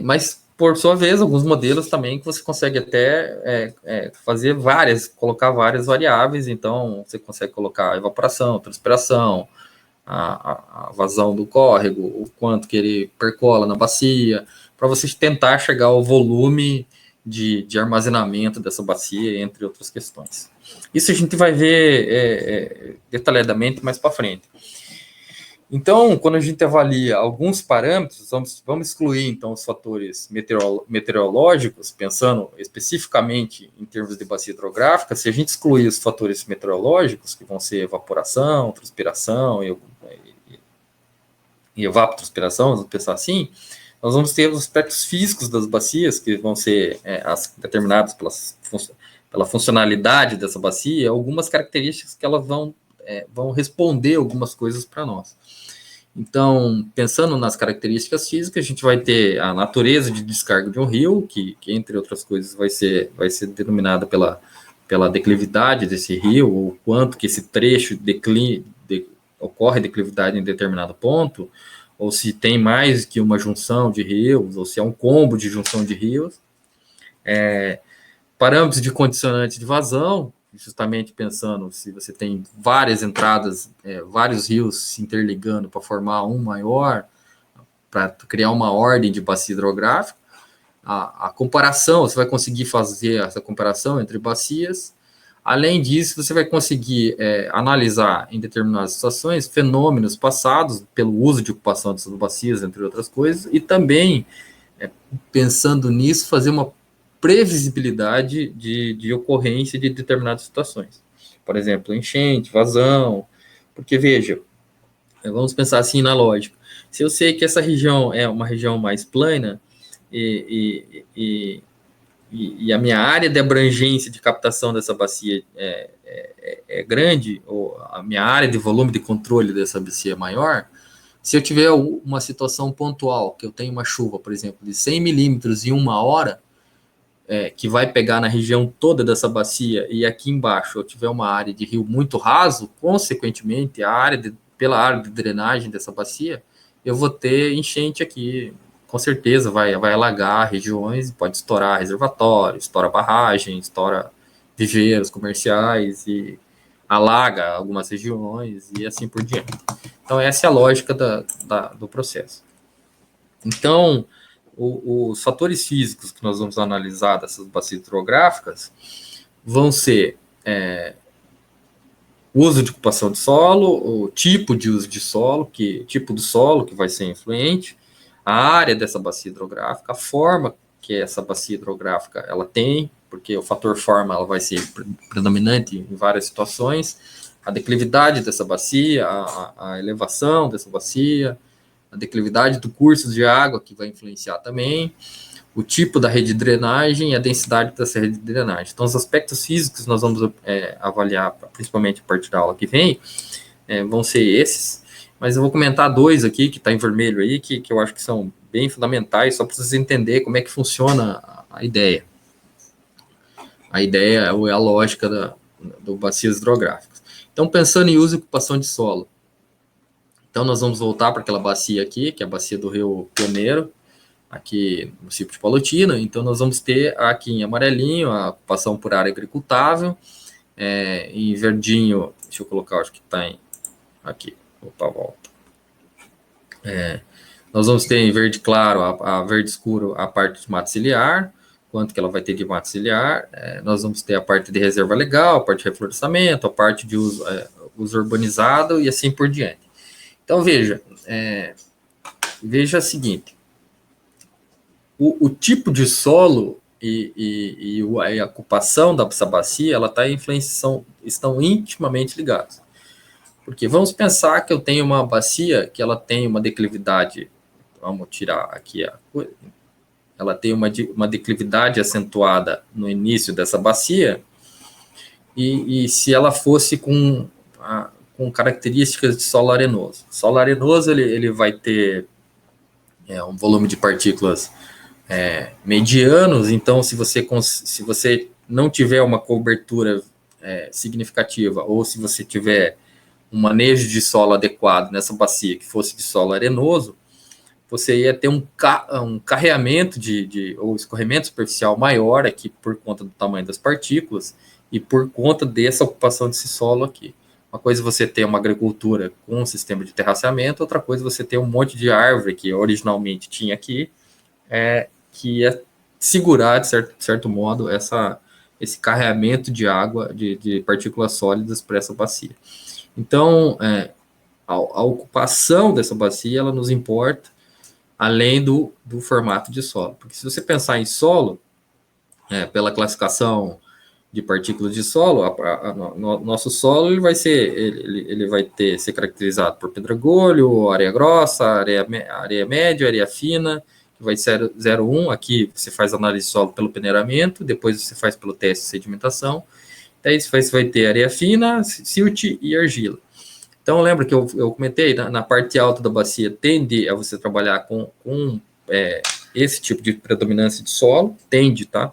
Mas, por sua vez, alguns modelos também que você consegue até fazer colocar várias variáveis, então você consegue colocar evaporação, transpiração, a vazão do córrego, o quanto que ele percola na bacia, para você tentar chegar ao volume de armazenamento dessa bacia, entre outras questões. Isso a gente vai ver detalhadamente mais para frente. Então, quando a gente avalia alguns parâmetros, vamos excluir, então, os fatores meteorológicos, pensando especificamente em termos de bacia hidrográfica. Se a gente excluir os fatores meteorológicos, que vão ser evaporação, transpiração e evapotranspiração, vamos pensar assim, nós vamos ter os aspectos físicos das bacias, que vão ser determinados pela funcionalidade dessa bacia, algumas características que elas vão responder algumas coisas para nós. Então, pensando nas características físicas, a gente vai ter a natureza de descarga de um rio, que entre outras coisas vai ser denominada pela declividade desse rio, ou quanto que esse trecho ocorre declividade em determinado ponto, ou se tem mais que uma junção de rios, ou se é um combo de junção de rios. Parâmetros de condicionante de vazão, justamente pensando se você tem várias entradas, vários rios se interligando para formar um maior, para criar uma ordem de bacia hidrográfica. A comparação, você vai conseguir fazer essa comparação entre bacias. Além disso, você vai conseguir analisar em determinadas situações fenômenos passados pelo uso de ocupação dessas bacias, entre outras coisas, e também, pensando nisso, fazer uma previsibilidade de ocorrência de determinadas situações. Por exemplo, enchente, vazão, porque, veja, vamos pensar assim na lógica. Se eu sei que essa região é uma região mais plana e a minha área de abrangência de captação dessa bacia é grande, ou a minha área de volume de controle dessa bacia é maior, se eu tiver uma situação pontual, que eu tenho uma chuva, por exemplo, de 100 milímetros em uma hora, que vai pegar na região toda dessa bacia, e aqui embaixo eu tiver uma área de rio muito raso, consequentemente, pela área de drenagem dessa bacia, eu vou ter enchente aqui, com certeza vai alagar regiões, pode estourar reservatório, estoura barragem, estoura viveiros comerciais, e alaga algumas regiões, e assim por diante. Então, essa é a lógica do processo. Então, os fatores físicos que nós vamos analisar dessas bacias hidrográficas vão ser o uso de ocupação de solo, o tipo de uso de solo, tipo do solo que vai ser influente, a área dessa bacia hidrográfica, a forma que essa bacia hidrográfica ela tem, porque o fator forma ela vai ser predominante em várias situações, a declividade dessa bacia, a elevação dessa bacia, a declividade do curso de água, que vai influenciar também, o tipo da rede de drenagem e a densidade dessa rede de drenagem. Então, os aspectos físicos nós vamos avaliar, principalmente a partir da aula que vem, vão ser esses, mas eu vou comentar dois aqui, que está em vermelho aí, que eu acho que são bem fundamentais, só para vocês entenderem como é que funciona a ideia. A ideia é a lógica do bacias hidrográficas. Então, pensando em uso e ocupação de solo, então nós vamos voltar para aquela bacia aqui, que é a bacia do Rio Pioneiro, aqui no município de Palotina. Então nós vamos ter aqui em amarelinho a ocupação por área agricultável, em verdinho, deixa eu colocar, acho que está aqui, opa, volta. Nós vamos ter em verde claro, a verde escuro, a parte de mato ciliar, quanto que ela vai ter de mato ciliar. Nós vamos ter a parte de reserva legal, a parte de reflorestamento, a parte de uso urbanizado e assim por diante. Então, veja o seguinte, o tipo de solo a ocupação dessa bacia, ela tá estão intimamente ligados. Porque vamos pensar que eu tenho uma bacia que ela tem uma declividade, vamos tirar aqui a coisa, ela tem uma declividade acentuada no início dessa bacia, e se ela fosse com características de solo arenoso. Solo arenoso, ele vai ter um volume de partículas medianos, então se você não tiver uma cobertura significativa, ou se você tiver um manejo de solo adequado nessa bacia que fosse de solo arenoso, você ia ter um carreamento ou escorrimento superficial maior aqui por conta do tamanho das partículas e por conta dessa ocupação desse solo aqui. Uma coisa é você ter uma agricultura com um sistema de terraceamento, outra coisa é você ter um monte de árvore que originalmente tinha aqui, que ia segurar, de certo modo, esse carreamento de água, de partículas sólidas para essa bacia. Então, a ocupação dessa bacia, ela nos importa, além do formato de solo. Porque se você pensar em solo, pela classificação de partículas de solo, nosso solo ele vai ser caracterizado por pedregulho, areia grossa, areia média, areia fina, que vai ser 0,1. Aqui você faz análise de solo pelo peneiramento, depois você faz pelo teste de sedimentação. Daí você vai ter areia fina, silt e argila. Então, lembra que eu comentei, na parte alta da bacia tende a você trabalhar com esse tipo de predominância de solo, tá?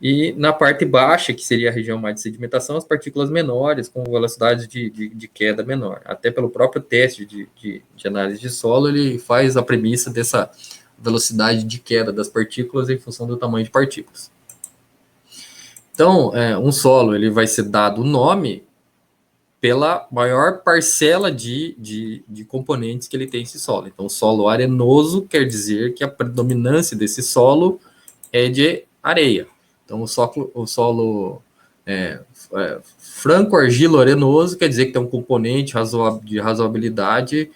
E na parte baixa, que seria a região mais de sedimentação, as partículas menores, com velocidade de queda menor. Até pelo próprio teste de análise de solo, ele faz a premissa dessa velocidade de queda das partículas em função do tamanho de partículas. Então, um solo ele vai ser dado o nome pela maior parcela de componentes que ele tem esse solo. Então, solo arenoso quer dizer que a predominância desse solo é de areia. Então, o solo franco-argilo-arenoso quer dizer que tem um componente de razoabilidade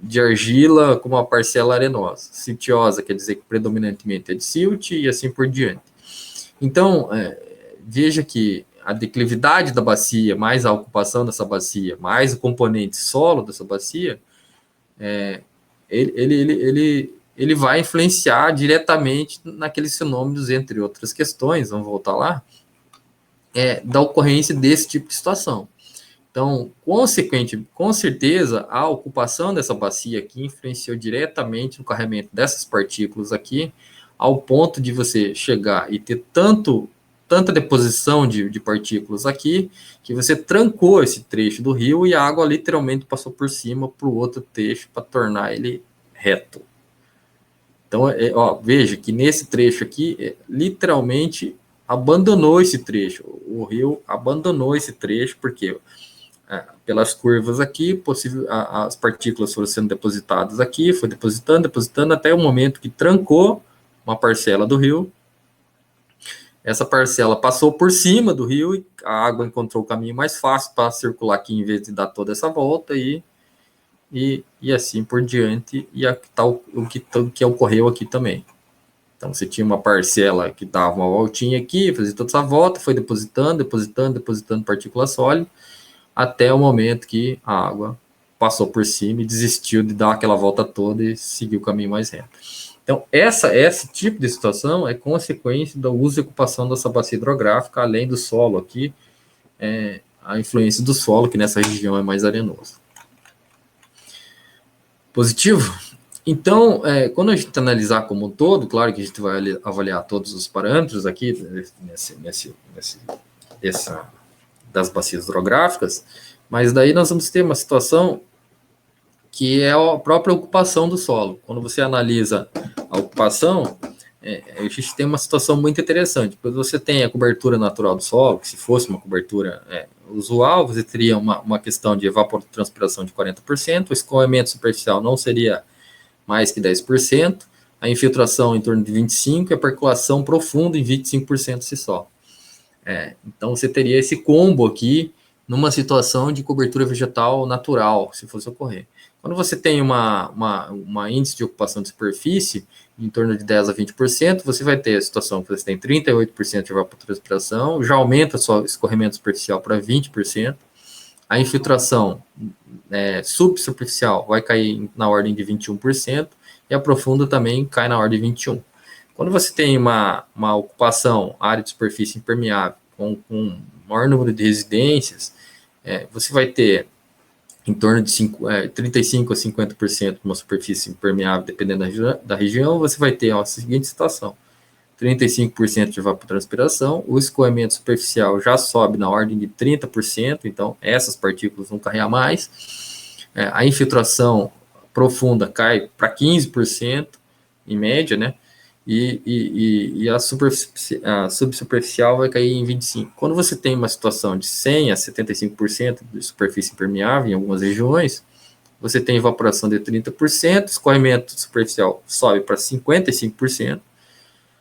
de argila com uma parcela arenosa. Siltiosa quer dizer que predominantemente é de silt e assim por diante. Então, veja que a declividade da bacia, mais a ocupação dessa bacia, mais o componente solo dessa bacia, ele vai influenciar diretamente naqueles fenômenos, entre outras questões, vamos voltar lá, da ocorrência desse tipo de situação. Então, com certeza, a ocupação dessa bacia aqui influenciou diretamente no carregamento dessas partículas aqui, ao ponto de você chegar e ter tanta deposição de partículas aqui, que você trancou esse trecho do rio e a água literalmente passou por cima para o outro trecho para tornar ele reto. Então, veja que nesse trecho aqui, literalmente abandonou esse trecho. O rio abandonou esse trecho, porque pelas curvas aqui, as partículas foram sendo depositadas aqui, foi depositando, até o momento que trancou uma parcela do rio. Essa parcela passou por cima do rio e a água encontrou o caminho mais fácil para circular aqui, em vez de dar toda essa volta, e assim por diante, e o que ocorreu aqui também. Então, você tinha uma parcela que dava uma voltinha aqui, fazia toda essa volta, foi depositando partícula sólida, até o momento que a água passou por cima e desistiu de dar aquela volta toda e seguiu o caminho mais reto. Então, esse tipo de situação é consequência do uso e ocupação dessa bacia hidrográfica, além do solo aqui, a influência do solo, que nessa região é mais arenoso. Positivo? Então, quando a gente analisar como um todo, claro que a gente vai avaliar todos os parâmetros aqui, das bacias hidrográficas, mas daí nós vamos ter uma situação que é a própria ocupação do solo. Quando você analisa a ocupação, a gente tem uma situação muito interessante, porque você tem a cobertura natural do solo, que se fosse uma cobertura usual, você teria uma questão de evapotranspiração de 40%, o escoamento superficial não seria mais que 10%, a infiltração em torno de 25% e a percolação profunda em 25% se só. Então, você teria esse combo aqui numa situação de cobertura vegetal natural, se fosse ocorrer. Quando você tem uma índice de ocupação de superfície em torno de 10 a 20%, você vai ter a situação que você tem 38% de evapotranspiração, já aumenta só escorrimento superficial para 20%, a infiltração subsuperficial vai cair na ordem de 21%, e a profunda também cai na ordem de 21%. Quando você tem uma ocupação, área de superfície impermeável, com maior número de residências, você vai ter em torno de 35% a 50% de uma superfície impermeável, dependendo da região, você vai ter a seguinte situação: 35% de evapotranspiração, o escoamento superficial já sobe na ordem de 30%, então essas partículas vão carregar mais, a infiltração profunda cai para 15%, em média, né? E a subsuperficial vai cair em 25%. Quando você tem uma situação de 100% a 75% de superfície impermeável em algumas regiões, você tem evaporação de 30%, escoamento superficial sobe para 55%,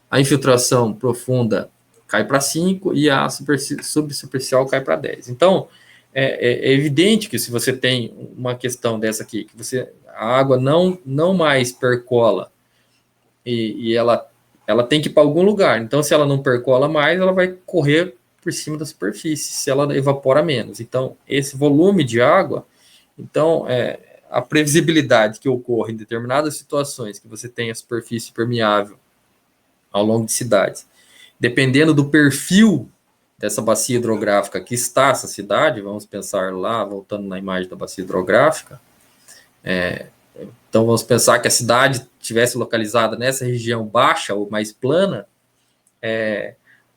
a infiltração profunda cai para 5% e a subsuperficial cai para 10%. Então, é evidente que se você tem uma questão dessa aqui, que a água não mais percola e ela tem que ir para algum lugar. Então, se ela não percola mais, ela vai correr por cima da superfície, se ela evapora menos. Então, esse volume de água, então, a previsibilidade que ocorre em determinadas situações que você tem a superfície permeável ao longo de cidades, dependendo do perfil dessa bacia hidrográfica que está essa cidade, vamos pensar lá, voltando na imagem da bacia hidrográfica, então vamos pensar que a cidade estivesse localizada nessa região baixa ou mais plana,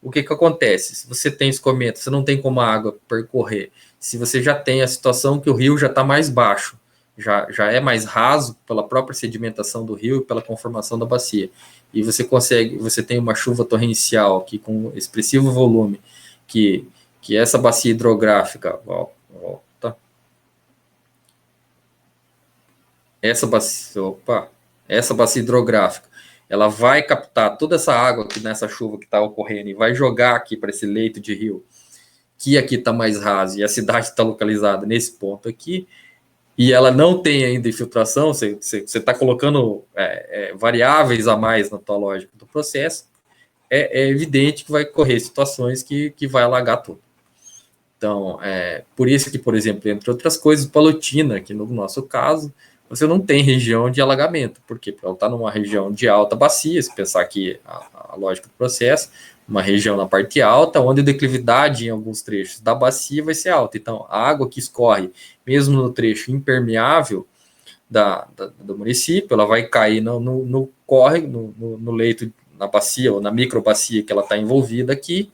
o que acontece? Se você tem escoamento, você não tem como a água percorrer. Se você já tem a situação que o rio já está mais baixo, já é mais raso pela própria sedimentação do rio e pela conformação da bacia, e você tem uma chuva torrencial aqui com expressivo volume, que essa bacia hidrográfica, essa bacia hidrográfica, ela vai captar toda essa água aqui nessa chuva que está ocorrendo e vai jogar aqui para esse leito de rio, que aqui está mais raso e a cidade está localizada nesse ponto aqui, e ela não tem ainda infiltração, você está colocando variáveis a mais na tua lógica do processo, é evidente que vai correr situações que vai alagar tudo. Então, por isso que, por exemplo, entre outras coisas, Palotina, que no nosso caso, você não tem região de alagamento. Por quê? Porque ela está numa região de alta bacia, se pensar aqui a lógica do processo, uma região na parte alta, onde a declividade em alguns trechos da bacia vai ser alta. Então, a água que escorre, mesmo no trecho impermeável do município, ela vai cair no córrego, no leito, na bacia ou na microbacia que ela está envolvida aqui,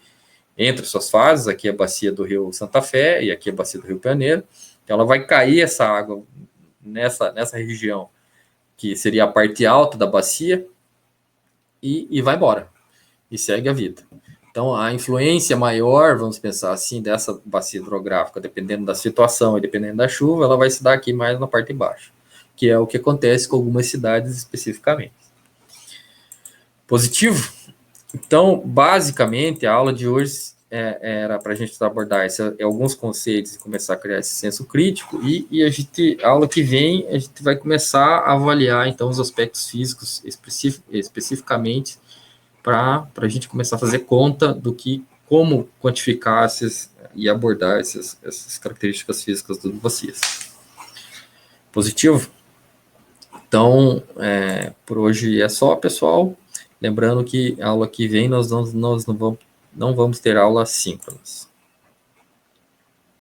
entre suas fases. Aqui é a bacia do Rio Santa Fé e aqui é a bacia do Rio Pioneiro. Então, ela vai cair essa água nessa região, que seria a parte alta da bacia, e vai embora, e segue a vida. Então, a influência maior, vamos pensar assim, dessa bacia hidrográfica, dependendo da situação e dependendo da chuva, ela vai se dar aqui mais na parte de baixo, que é o que acontece com algumas cidades especificamente. Positivo? Então, basicamente, a aula de hoje era para a gente abordar alguns conceitos e começar a criar esse senso crítico, e a aula que vem, a gente vai começar a avaliar, então, os aspectos físicos especificamente, para a gente começar a fazer conta como quantificar e abordar essas características físicas de bacias. Positivo? Então, por hoje é só, pessoal. Lembrando que a aula que vem nós não vamos ter aulas síncronas.